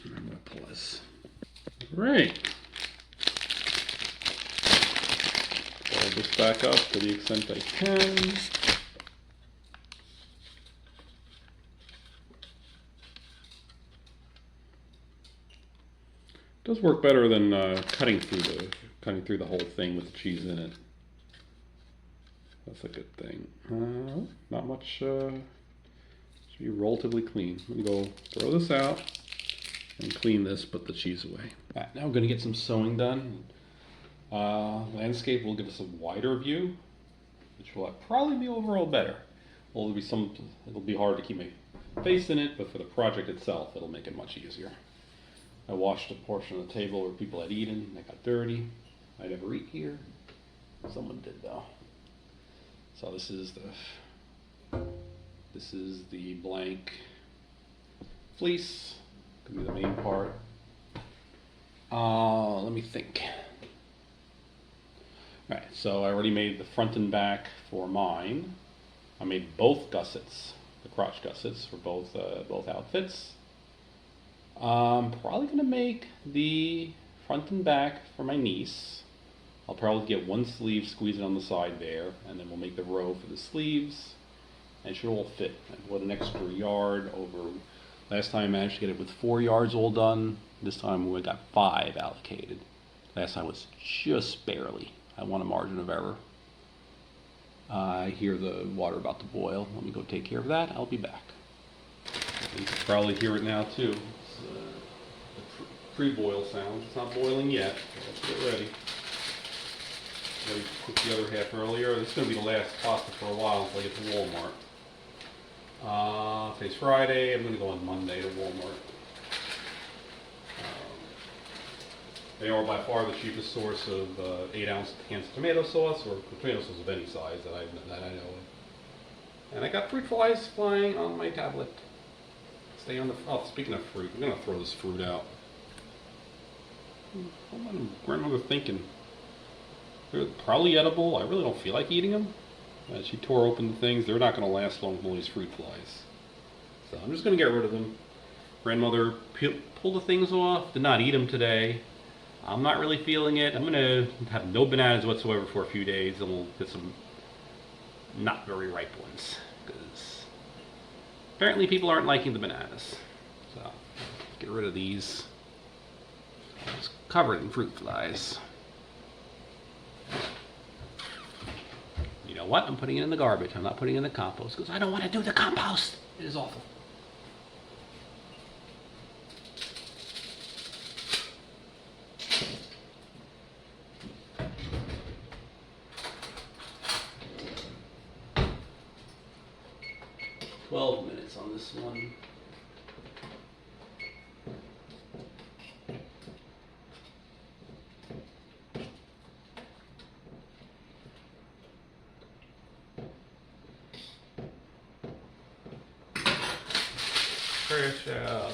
I'm gonna pause. Right. Fold this back up to the extent I can. Does work better than cutting through the whole thing with the cheese in it. That's a good thing. Not much. Should be relatively clean. I'm gonna go throw this out and clean this. Put the cheese away. All right, now we're gonna get some sewing done. Landscape will give us a wider view, which will probably be overall better. Well, it'll be hard to keep my face in it, but for the project itself, it'll make it much easier. I washed a portion of the table where people had eaten. They got dirty. I never eat here. Someone did though. So this is the blank fleece. Could be the main part. Let me think. All right. So I already made the front and back for mine. I made both gussets, the crotch gussets for both outfits. I'm probably going to make the front and back for my niece. I'll probably get one sleeve, squeeze it on the side there, and then we'll make the row for the sleeves. And it should all fit. I put an extra yard over. Last time I managed to get it with 4 yards all done. This time we got 5 allocated. Last time was just barely. I want a margin of error. I hear the water about to boil. Let me go take care of that. I'll be back. You can probably hear it now too. The pre-boil sound. It's not boiling yet. Let's get ready. I cooked the other half earlier. This is going to be the last pasta for a while until I get to Walmart. Today's Friday. I'm going to go on Monday to Walmart. They are by far the cheapest source of 8-ounce cans of tomato sauce, or tomato sauce of any size that I know of. And I got fruit flies flying on my tablet. Stay on the. Oh, speaking of fruit, I'm gonna throw this fruit out. What was my grandmother thinking? They're probably edible. I really don't feel like eating them. She tore open the things. They're not gonna last long with all these fruit flies. So I'm just gonna get rid of them. Grandmother pulled the things off. Did not eat them today. I'm not really feeling it. I'm gonna have no bananas whatsoever for a few days, and we'll get some not very ripe ones. Because apparently people aren't liking the bananas. So get rid of these. It's covered in fruit flies. You know what? I'm putting it in the garbage. I'm not putting it in the compost because I don't want to do the compost. It is awful. $12 on this one. Fresh out.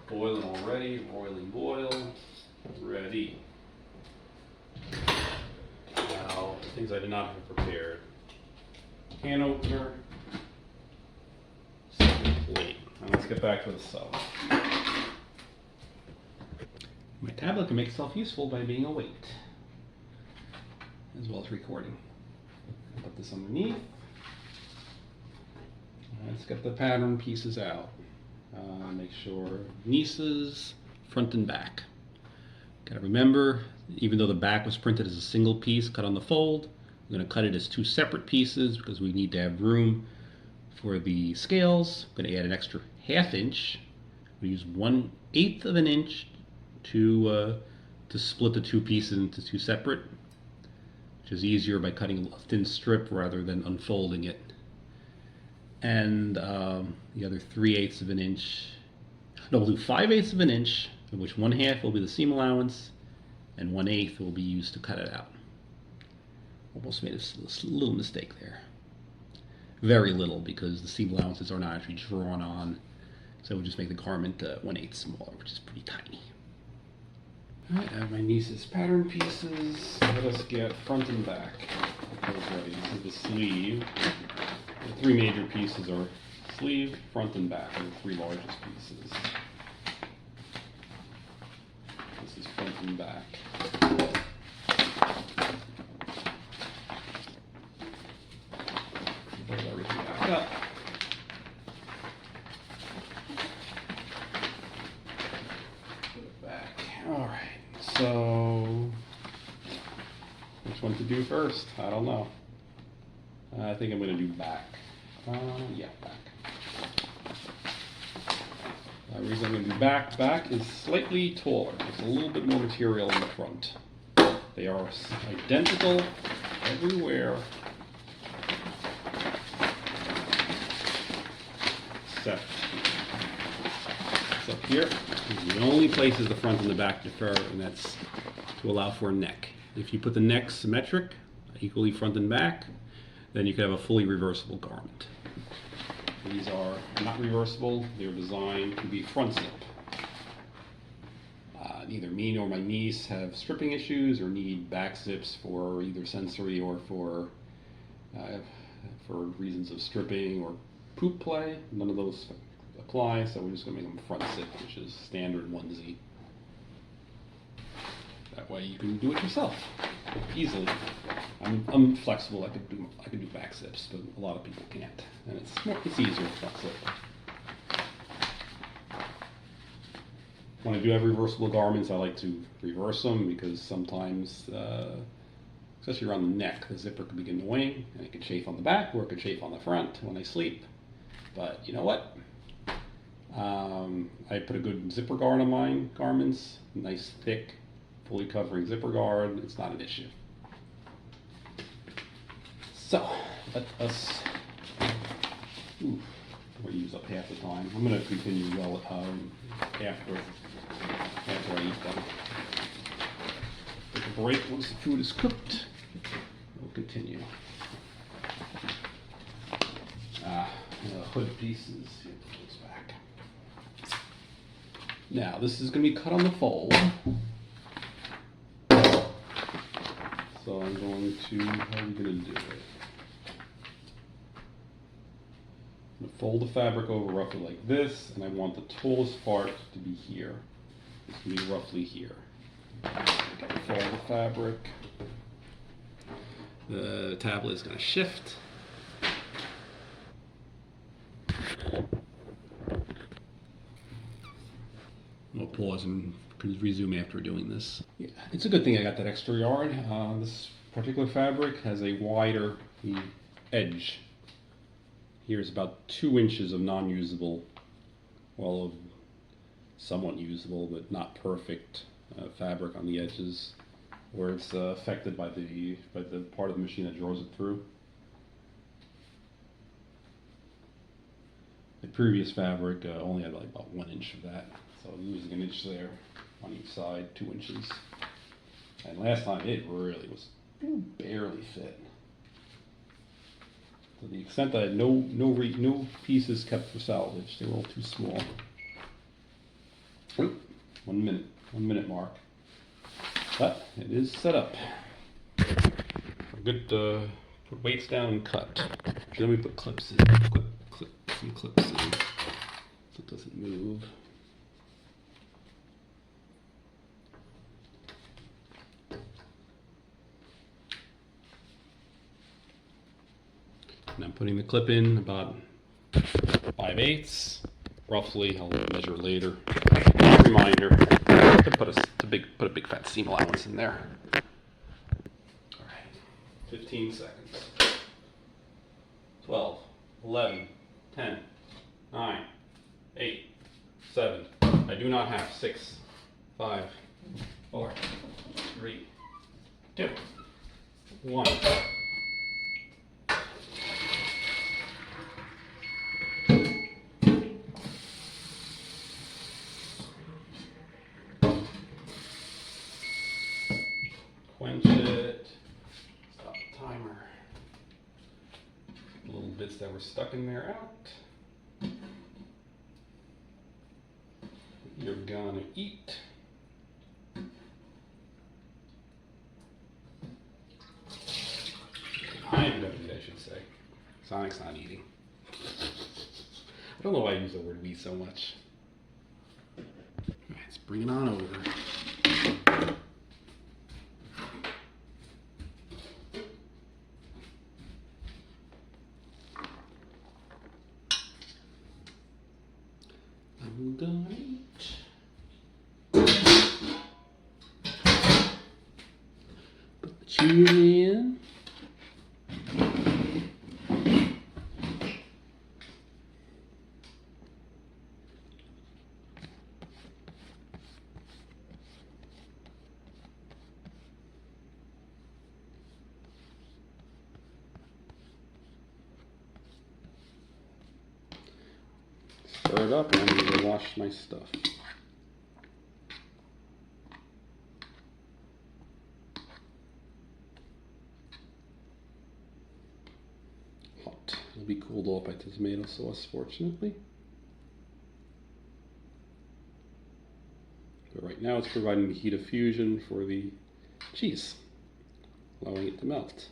Boiling already, boiling boil, ready. Now, things I did not have prepared. Can opener, plate. Now let's get back to the sub. My tablet can make itself useful by being a weight, as well as recording. Put this underneath. Let's get the pattern pieces out. Make sure nieces, front and back. Gotta remember, even though the back was printed as a single piece cut on the fold, I'm going to cut it as two separate pieces because we need to have room for the scales. I'm going to add an extra ½ inch. We use 1/8 of an inch to split the two pieces into two separate, which is easier by cutting a thin strip rather than unfolding it. And the other 3/8 of an inch. No, we'll do 5/8 of an inch, of which 1/2 will be the seam allowance, and 1/8 will be used to cut it out. Almost made a little mistake there. Very little, because the seam allowances are not actually drawn on. So we'll just make the garment 1/8 smaller, which is pretty tiny. Alright, I have my niece's pattern pieces. Let us get front and back. Those ready. This is the sleeve. The three major pieces are sleeve, front, and back, are the three largest pieces. This is front and back. Put everything back up. Put it back. Alright, so which one to do first? I don't know. I think I'm going to do back. Yeah, back. The reason I'm going to do back is slightly taller. There's a little bit more material in the front. They are identical everywhere, except up here. The only places the front and the back differ, and that's to allow for a neck. If you put the neck symmetric, equally front and back, then you could have a fully reversible garment. These are not reversible. They're designed to be front zip. Neither me nor my niece have stripping issues or need back zips for either sensory or for reasons of stripping or poop play. None of those apply, so we're just going to make them front zip, which is standard onesie. That way you can do it yourself easily. I'm flexible. I could do back zips, but a lot of people can't, and it's easier to flex zip. When I do have reversible garments, I like to reverse them because sometimes, especially around the neck, the zipper can begin to wing, and it can chafe on the back or it can chafe on the front when I sleep. But you know what? I put a good zipper guard on my garments, nice thick, fully covering zipper guard. It's not an issue. So, let us, we'll use up half the time. I'm going to continue after I eat them. Take a break once the food is cooked. We'll continue. The hood pieces, here, put those back. Now, this is going to be cut on the fold. So I'm going to, how are we going to do it? I'm going to fold the fabric over roughly like this, and I want the tallest part to be here. It's going to be roughly here. Fold the fabric. The tablet is going to shift. pause and resume after doing this. Yeah, it's a good thing I got that extra yard. This particular fabric has a wider edge. Here's about 2 inches of non-usable, well, of somewhat usable but not perfect fabric on the edges, where it's affected by the part of the machine that draws it through. The previous fabric only had like about 1 inch of that, so I'm losing an inch there on each side, 2 inches. And last time it really was barely fit. To the extent that I had no pieces kept for salvage, they were all too small. Oop, 1 minute mark. But it is set up. Good. Put weights down and cut. Then we put clips in. Some clips in, so it doesn't move. And I'm putting the clip in about 5/8, roughly. I'll measure later. Reminder to put a big fat seam allowance in there. All right, 15 seconds. 12, 11, 10, 9, 8, 7. I do not have 6, 5, 4, 3, 2, 1. Quench it. Stop the timer. Little bits that were stuck in there out. You're gonna eat. I'm gonna eat, I should say. Sonic's not eating. I don't know why I use the word we so much. Alright, let's bring it on over. I'm gonna eat. Put the cheese in. Stir it up and I'm going to wash my stuff. Hot. It'll be cooled off by the tomato sauce, fortunately. But right now it's providing the heat of fusion for the cheese, allowing it to melt.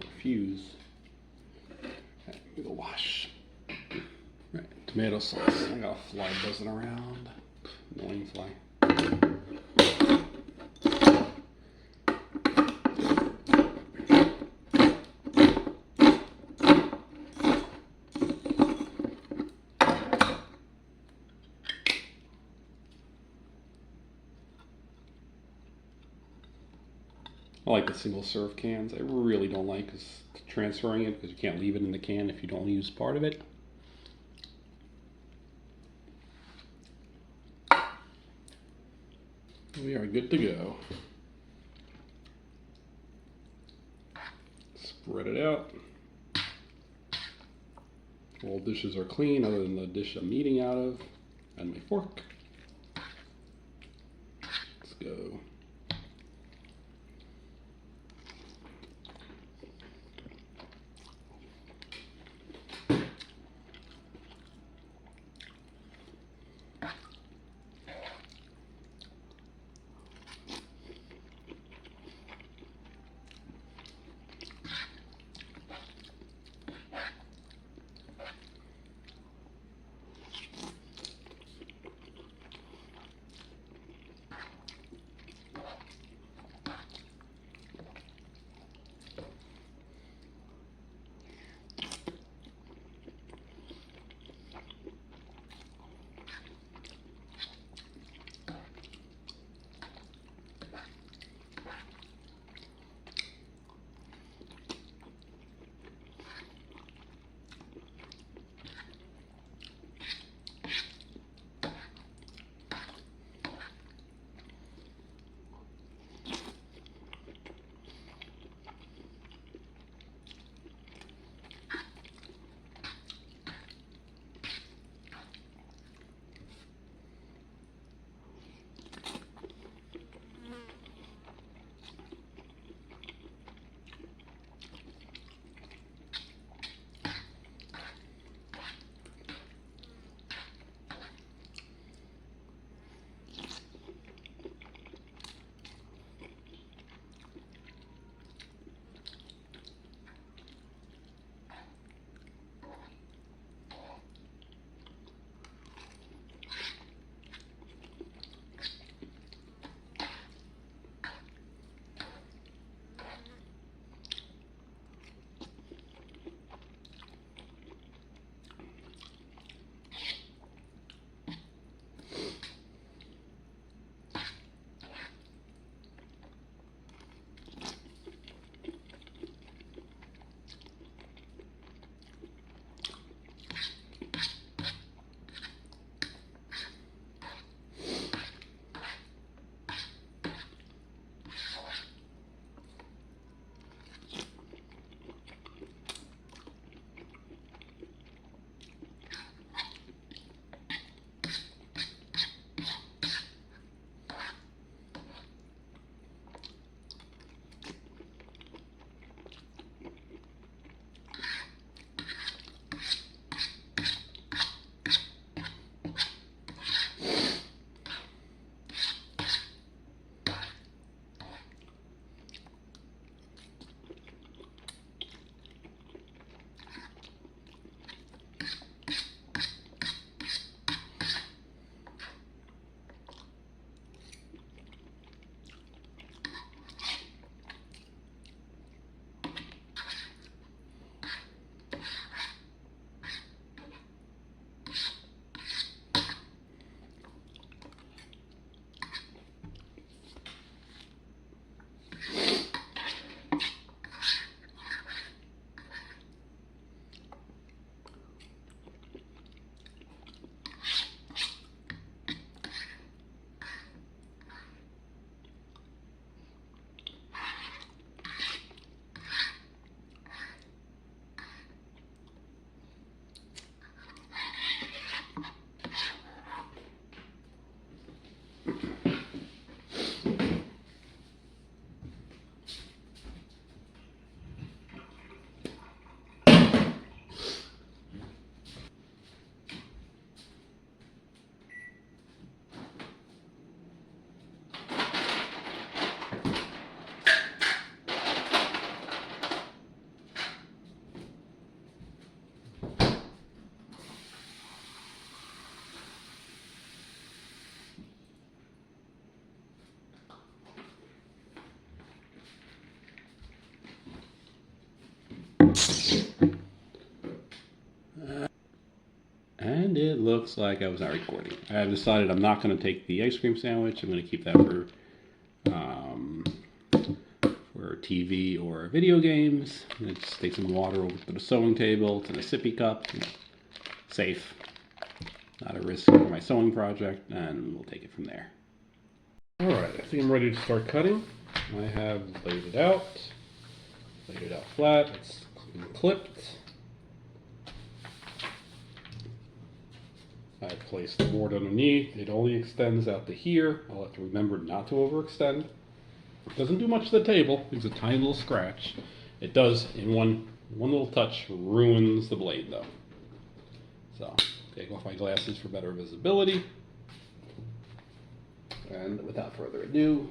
Or fuse. Give it a wash. Right, tomato sauce. I got a fly buzzing around. Annoying fly. I like the single serve cans. I really don't like transferring it because you can't leave it in the can if you don't use part of it. We are good to go. Spread it out. All dishes are clean other than the dish I'm eating out of. And my fork. Let's go. looks like I was not recording. I have decided I'm not going to take the ice cream sandwich. I'm going to keep that for TV or video games. And just take some water over to the sewing table, to the sippy cup. Safe. Not a risk for my sewing project, and we'll take it from there. Alright, I think I'm ready to start cutting. I have laid it out flat, it's clipped. I placed the board underneath. It only extends out to here. I'll have to remember not to overextend. It doesn't do much to the table. It's a tiny little scratch. It does, in one little touch, ruins the blade though. So, take off my glasses for better visibility. And without further ado,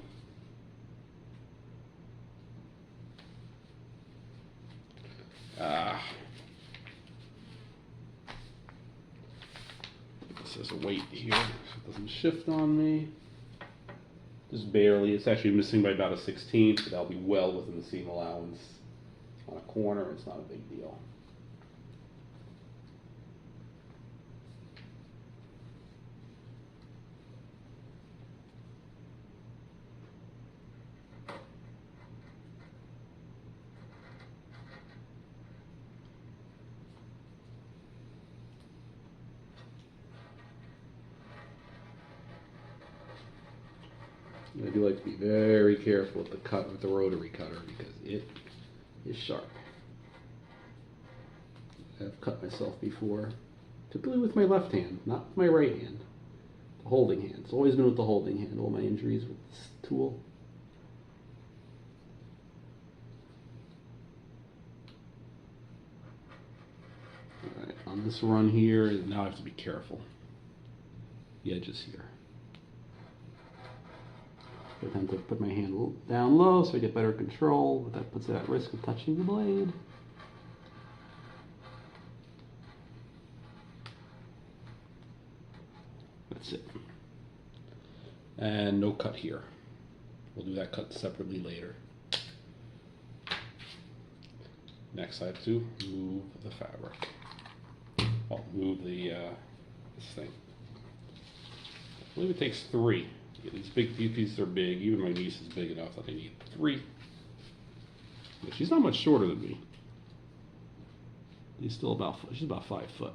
this has a weight here so it doesn't shift on me. Just barely. It's actually missing by about a 16th, but that'll be well within the seam allowance. On a corner, it's not a big deal. I do like to be very careful with the cut with the rotary cutter because it is sharp. I've cut myself before, typically with my left hand, not with my right hand. The holding hand. It's always been with the holding hand, all my injuries with this tool. Alright, on this run here, now I have to be careful. The edges here. I tend to put my hand down low so I get better control, but that puts it at risk of touching the blade. That's it. And no cut here. We'll do that cut separately later. Next I have to move the fabric. I'll move the this thing. I believe it takes 3. These pieces are big. Even my niece is big enough that I need 3. But she's not much shorter than me. She's about 5 foot.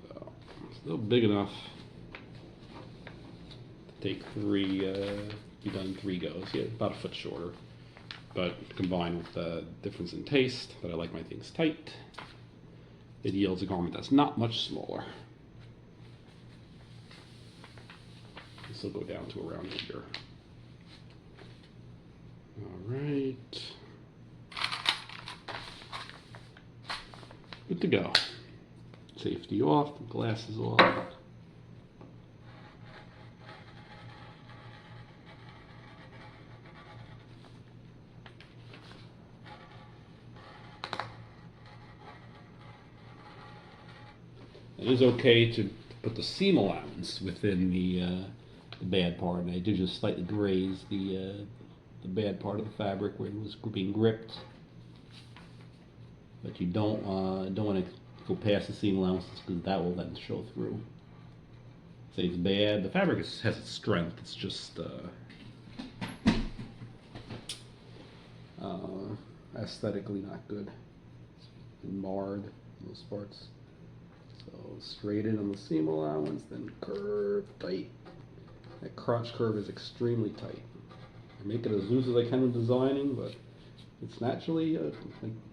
So still big enough to take 3. Be done in 3 goes. Yeah, about a foot shorter. But combined with the difference in taste, that I like my things tight, it yields a garment that's not much smaller. This will go down to around here. All right. Good to go. Safety off, the glasses off. It is okay to put the seam allowance within the bad part, and I did just slightly graze the bad part of the fabric where it was being gripped. But you don't want to go past the seam allowances because that will then show through. Say it's bad. The fabric has its strength. It's just aesthetically not good. It's been marred in those parts. So straight in on the seam allowance, then curve tight. That crotch curve is extremely tight. I make it as loose as I can in designing, but it's naturally, like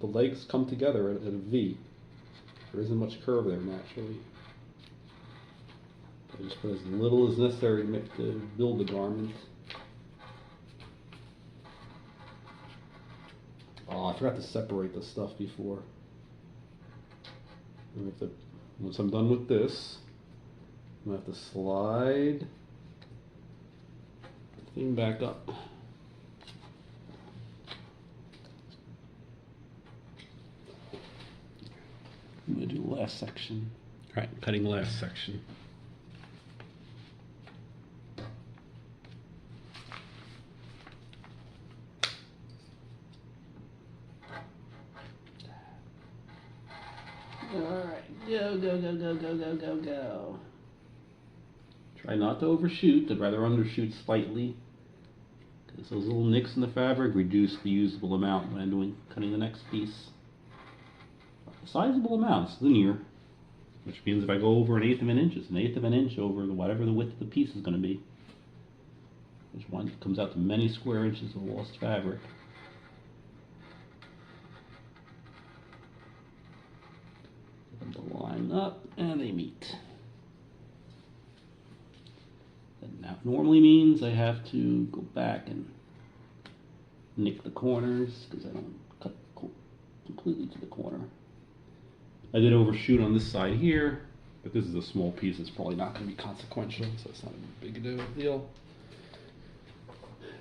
the legs come together at a V. There isn't much curve there naturally. I just put as little as necessary to build the garment. Oh, I forgot to separate the stuff before. Once I'm done with this, I'm going to have to slide the thing back up. I'm going to do the last section. All right, cutting the last section. All right, Go, go, go, go, go, go, go, go. Try not to overshoot. I'd rather undershoot slightly, because those little nicks in the fabric reduce the usable amount when I'm cutting the next piece. A sizable amount, it's linear, which means if I go over 1/8 of an inch, it's 1/8 of an inch over whatever the width of the piece is going to be, which one comes out to many square inches of lost fabric. Get them to line up and they meet. That now normally means I have to go back and nick the corners because I don't cut completely to the corner. I did overshoot on this side here, but this is a small piece. It's probably not going to be consequential, so it's not a big deal.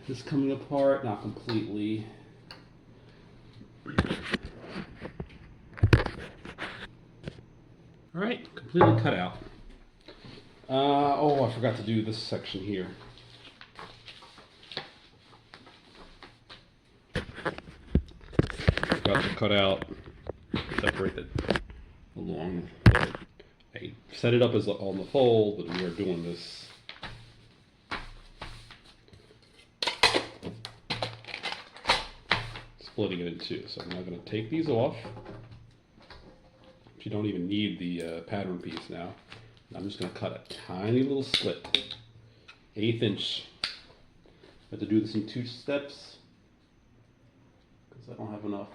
This coming apart, not completely. All right, completely cut out. Oh, I forgot to do this section here. Forgot to cut out, separate it along. I set it up as on the fold, but we are doing this. Splitting it in two. So I'm now going to take these off. You don't even need the pattern piece now. I'm just going to cut a tiny little slit, 1/8 inch. I have to do this in 2 steps because I don't have enough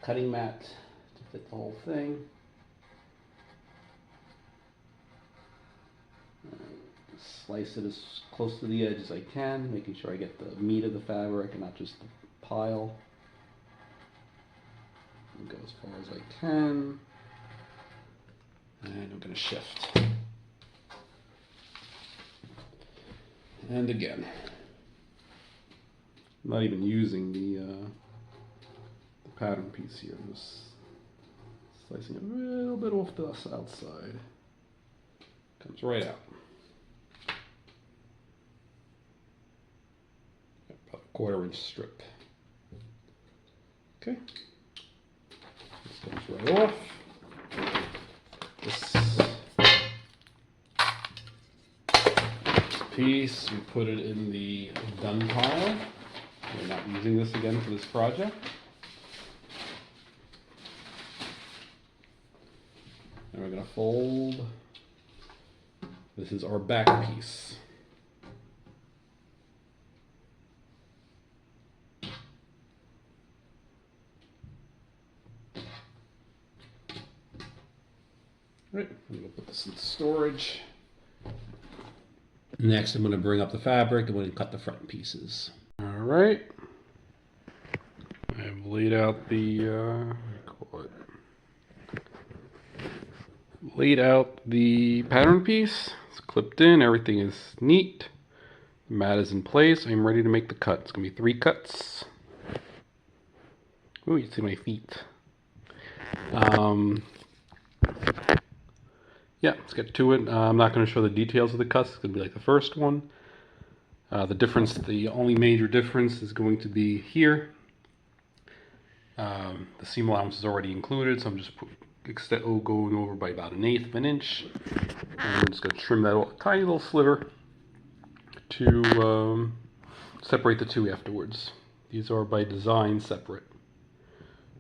cutting mat to fit the whole thing. Slice it as close to the edge as I can, making sure I get the meat of the fabric and not just the pile. And go as far as I can. And I'm going to shift. And again. I'm not even using the pattern piece here. I'm just slicing it a little bit off the outside. Comes right out. About a 1/4 inch strip. Okay. This comes right off. This piece, we put it in the done pile. We're not using this again for this project. And we're going to fold. This is our back piece. Right, I'm going to put this in storage. Next, I'm going to bring up the fabric and we're going to cut the front pieces. All right. I've laid out the pattern piece. It's clipped in. Everything is neat. The mat is in place. I'm ready to make the cut. It's going to be 3 cuts. Ooh, you see my feet. Yeah, let's get to it. I'm not going to show the details of the cuts. It's going to be like the first one. The only major difference is going to be here. The seam allowance is already included, so I'm just going over by about 1/8 of an inch. And I'm just going to trim that tiny little sliver to separate the two afterwards. These are by design separate.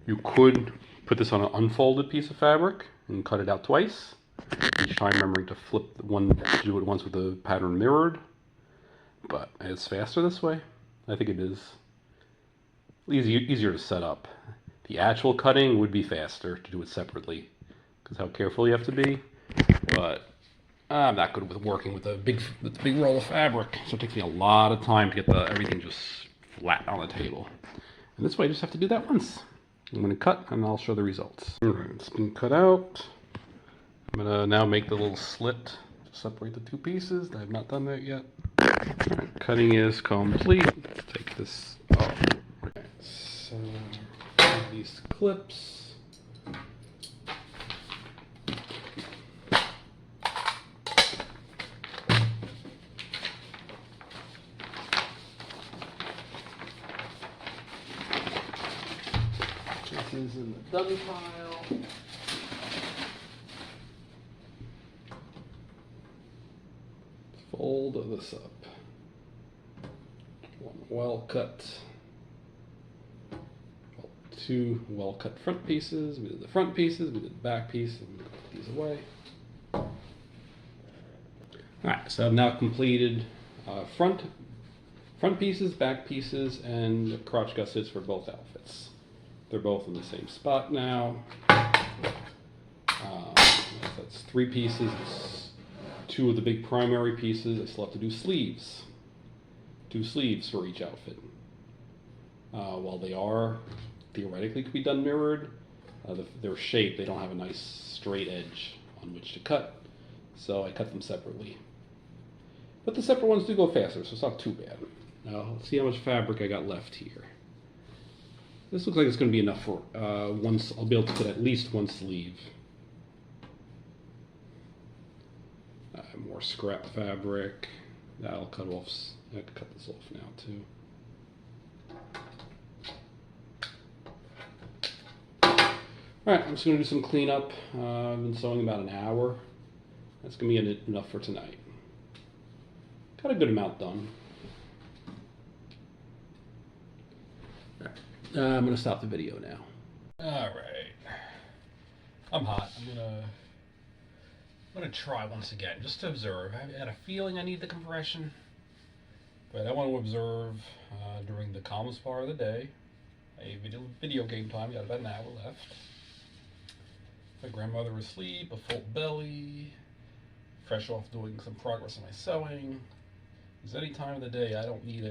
You could put this on an unfolded piece of fabric and cut it out twice. Each time remembering to do it once with the pattern mirrored. But it's faster this way. I think it is. Easier to set up. The actual cutting would be faster to do it separately, because how careful you have to be. But I'm not good with working with a big roll of fabric, so it takes me a lot of time to get everything just flat on the table. And this way I just have to do that once. I'm going to cut and I'll show the results. Alright, it's been cut out. I'm going to now make the little slit to separate the two pieces. I have not done that yet. Right, cutting is complete. Let's take this off. Okay, so these clips. pieces in the done pile. Fold this up. One well cut. Two well cut front pieces. We did the front pieces, we did the back piece, and we put these away. Alright, so I've now completed front pieces, back pieces, and crotch gussets for both outfits. They're both in the same spot now. That's 3 pieces. Two of the big primary pieces. I still have to do sleeves. 2 sleeves for each outfit. While they are theoretically could be done mirrored, their shape, they don't have a nice straight edge on which to cut, so I cut them separately. But the separate ones do go faster, so it's not too bad. Now, let's see how much fabric I got left here. This looks like it's going to be enough for I'll be able to put at least 1 sleeve. More scrap fabric. That'll cut off. I can cut this off now too. Alright, I'm just going to do some cleanup. I've been sewing about an hour. That's going to be enough for tonight. Got a good amount done. Alright, I'm going to stop the video now. Alright. I'm hot. I'm going to try once again, just to observe. I had a feeling I need the compression, but I want to observe during the calmest part of the day. Video game time, got about an hour left. My grandmother was asleep, a full belly, fresh off doing some progress on my sewing. There's any time of the day I don't need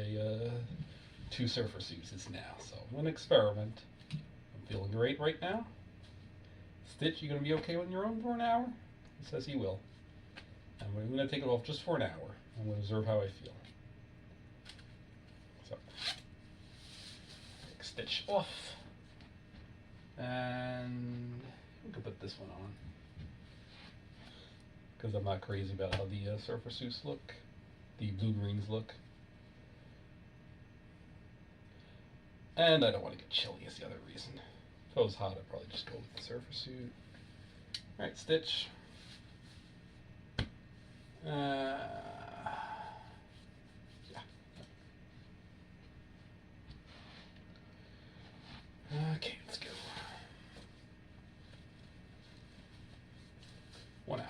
2 surfer suits. It's now, so I'm going to experiment. I'm feeling great right now. Stitch, you going to be okay on your own for an hour? He says he will. And I'm going to take it off just for an hour. I'm going to observe how I feel. So, take Stitch off. And we can put this one on. Because I'm not crazy about how the surfer suits look. The blue-greens look. And I don't want to get chilly is the other reason. If it was hot, I'd probably just go with the surfer suit. Alright, Stitch. Yeah. Okay, let's go. 1 hour.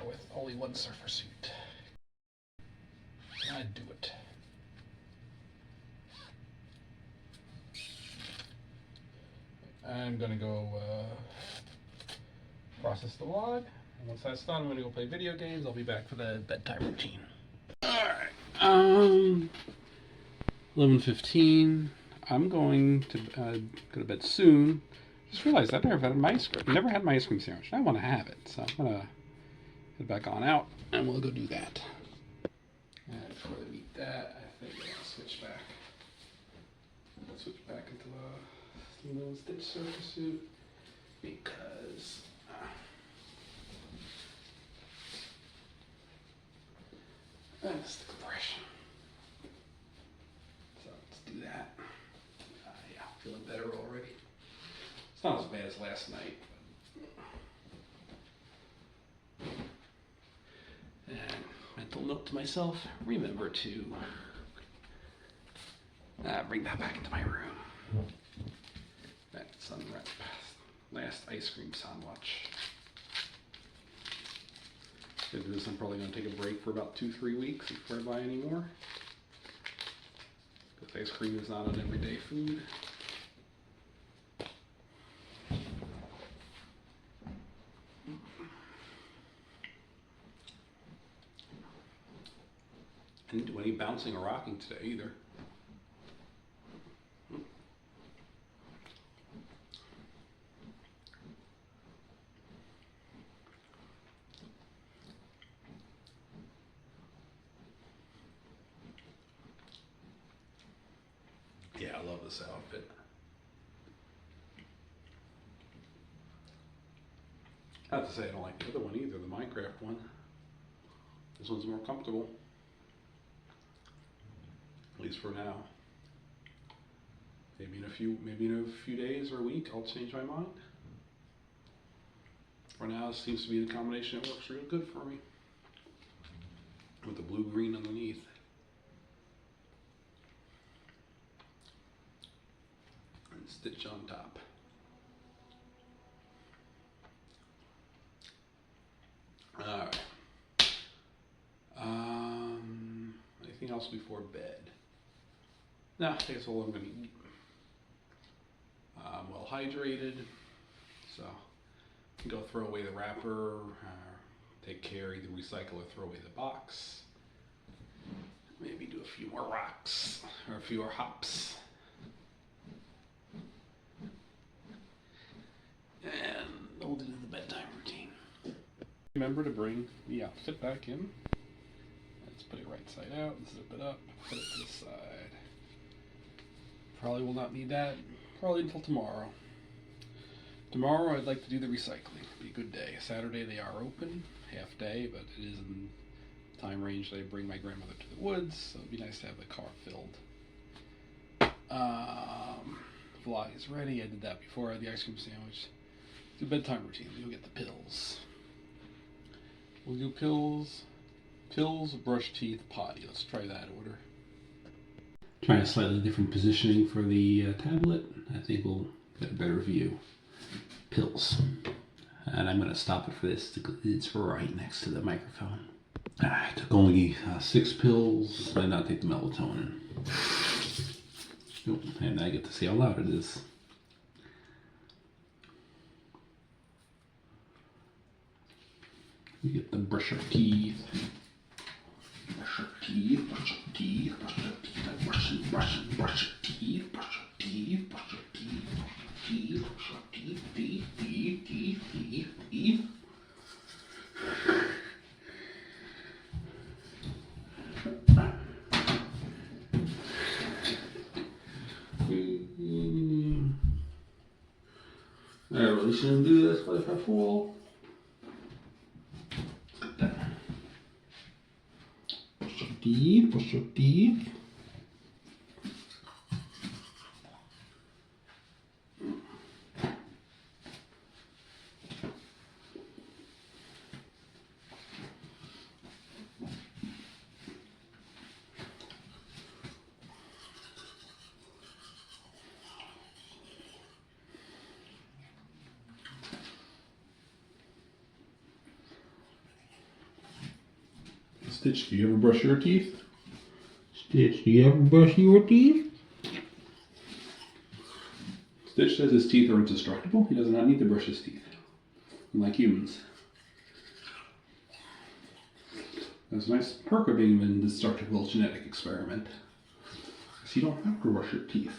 With only 1 surfer suit. I'd do it. I'm gonna go process the log. And once that's done, I'm gonna go play video games. I'll be back for the bedtime routine. Alright. 11:15. I'm going to go to bed soon. Just realized I've never had my ice cream sandwich. I want to have it, so I'm gonna head back on out and we'll go do that. And before we eat that, I think I'll switch back. Into a Stitch surfer suit because that's the compression. So let's do that. Yeah, feeling better already. It's not as bad as last night. And mental note to myself, remember to bring that back into my room. That sunwrap, last ice cream sandwich. Good news, I'm probably going to take a break for about 2-3 weeks before I buy any more. Because ice cream is not an everyday food. I didn't do any bouncing or rocking today either. this outfit. Not to say I don't like the other one either, the Minecraft one. This one's more comfortable. At least for now. Maybe in a few days or a week I'll change my mind. For now, it seems to be the combination that works real good for me. With the blue-green underneath. And stitch on top. Alright. Anything else before bed? No, I think that's all I'm going to eat. I'm well hydrated, so I can go throw away the wrapper, take care, either recycle or throw away the box. Maybe do a few more rocks, or a few more hops. And we'll do the bedtime routine. Remember to bring the outfit back in. Let's put it right side out, zip it up, put it to the side. Probably will not need that, probably until tomorrow. Tomorrow I'd like to do the recycling. It'll be a good day. Saturday they are open, half day, but it is in time range that I bring my grandmother to the woods, so it'd be nice to have the car filled. Vlog is ready. I did that before I had the ice cream sandwich. Do bedtime routine. We'll get the pills. We'll do pills, brush teeth, potty. Let's try that order. Trying a slightly different positioning for the tablet. I think we'll get a better view. Pills. And I'm going to stop it for this because it's right next to the microphone. I took only 6 pills. I did not take the melatonin. And I get to see how loud it is. You get the brush your teeth. Brush your teeth, brush your teeth, brush your teeth, brush your teeth, brush your teeth, brush your teeth, brush your teeth, brush your teeth, teeth. I really shouldn't do this, but if I fall, brush your teeth, brush your teeth. Stitch, do you ever brush your teeth? Stitch, do you ever brush your teeth? Stitch says his teeth are indestructible. He does not need to brush his teeth, unlike humans. That's a nice perk of being an indestructible genetic experiment. Because you don't have to brush your teeth.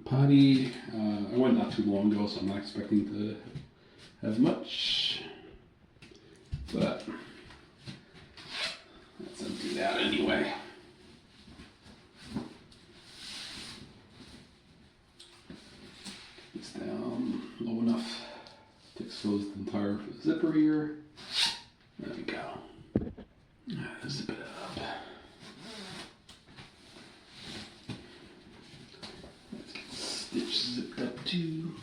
Potty, I went not too long ago, so I'm not expecting to have much, but let's empty that anyway. It's down low enough to expose the entire zipper here. There we go. Zip it up. Let's get Stitch zipped up too.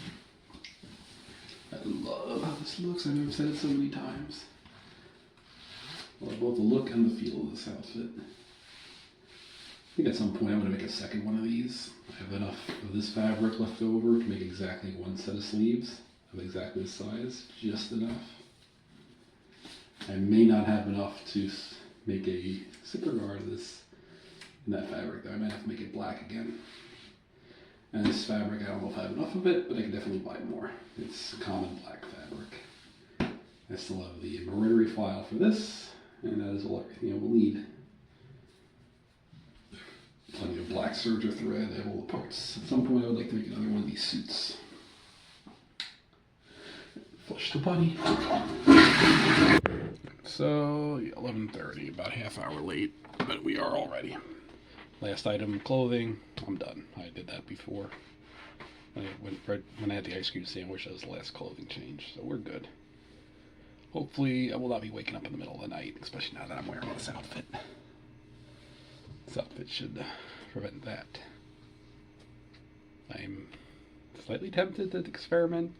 I love how this looks. I've never said it so many times. I love both the look and the feel of this outfit. I think at some point I'm going to make a second one of these. I have enough of this fabric left over to make exactly one set of sleeves of exactly this size, just enough. I may not have enough to make a zipper guard of this in that fabric though. I might have to make it black again. And this fabric, I don't know if I have enough of it, but I can definitely buy more. It's common black fabric. I still have the embroidery file for this, and that is everything I will need. Plenty of black serger thread. I have all the parts. At some point I would like to make another one of these suits. Flush the body. So 11:30, about a half hour late, but we are all ready. Last item, clothing. I'm done. I did that before. When I had the ice cream sandwich, that was the last clothing change, so we're good. Hopefully, I will not be waking up in the middle of the night, especially now that I'm wearing this outfit. This outfit should prevent that. I'm slightly tempted to experiment,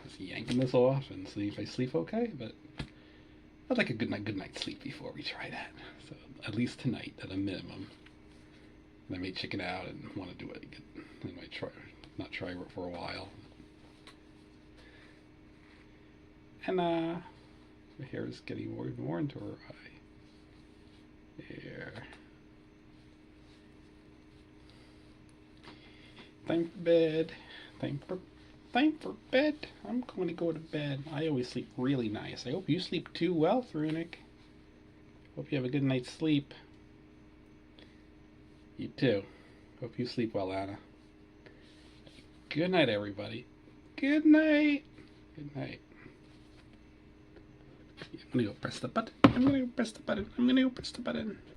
just yanking this off and see if I sleep okay, but I'd like a good night's sleep before we try that. So at least tonight, at a minimum. And I may chicken out and want to do it again. I might not try it for a while. And her hair is getting more into her eye. There. Time for bed. Time for bed. I'm going to go to bed. I always sleep really nice. I hope you sleep too well, Thrunic. Hope you have a good night's sleep. You too. Hope you sleep well, Anna. Good night, everybody. Good night. Good night. I'm gonna go press the button. I'm gonna go press the button.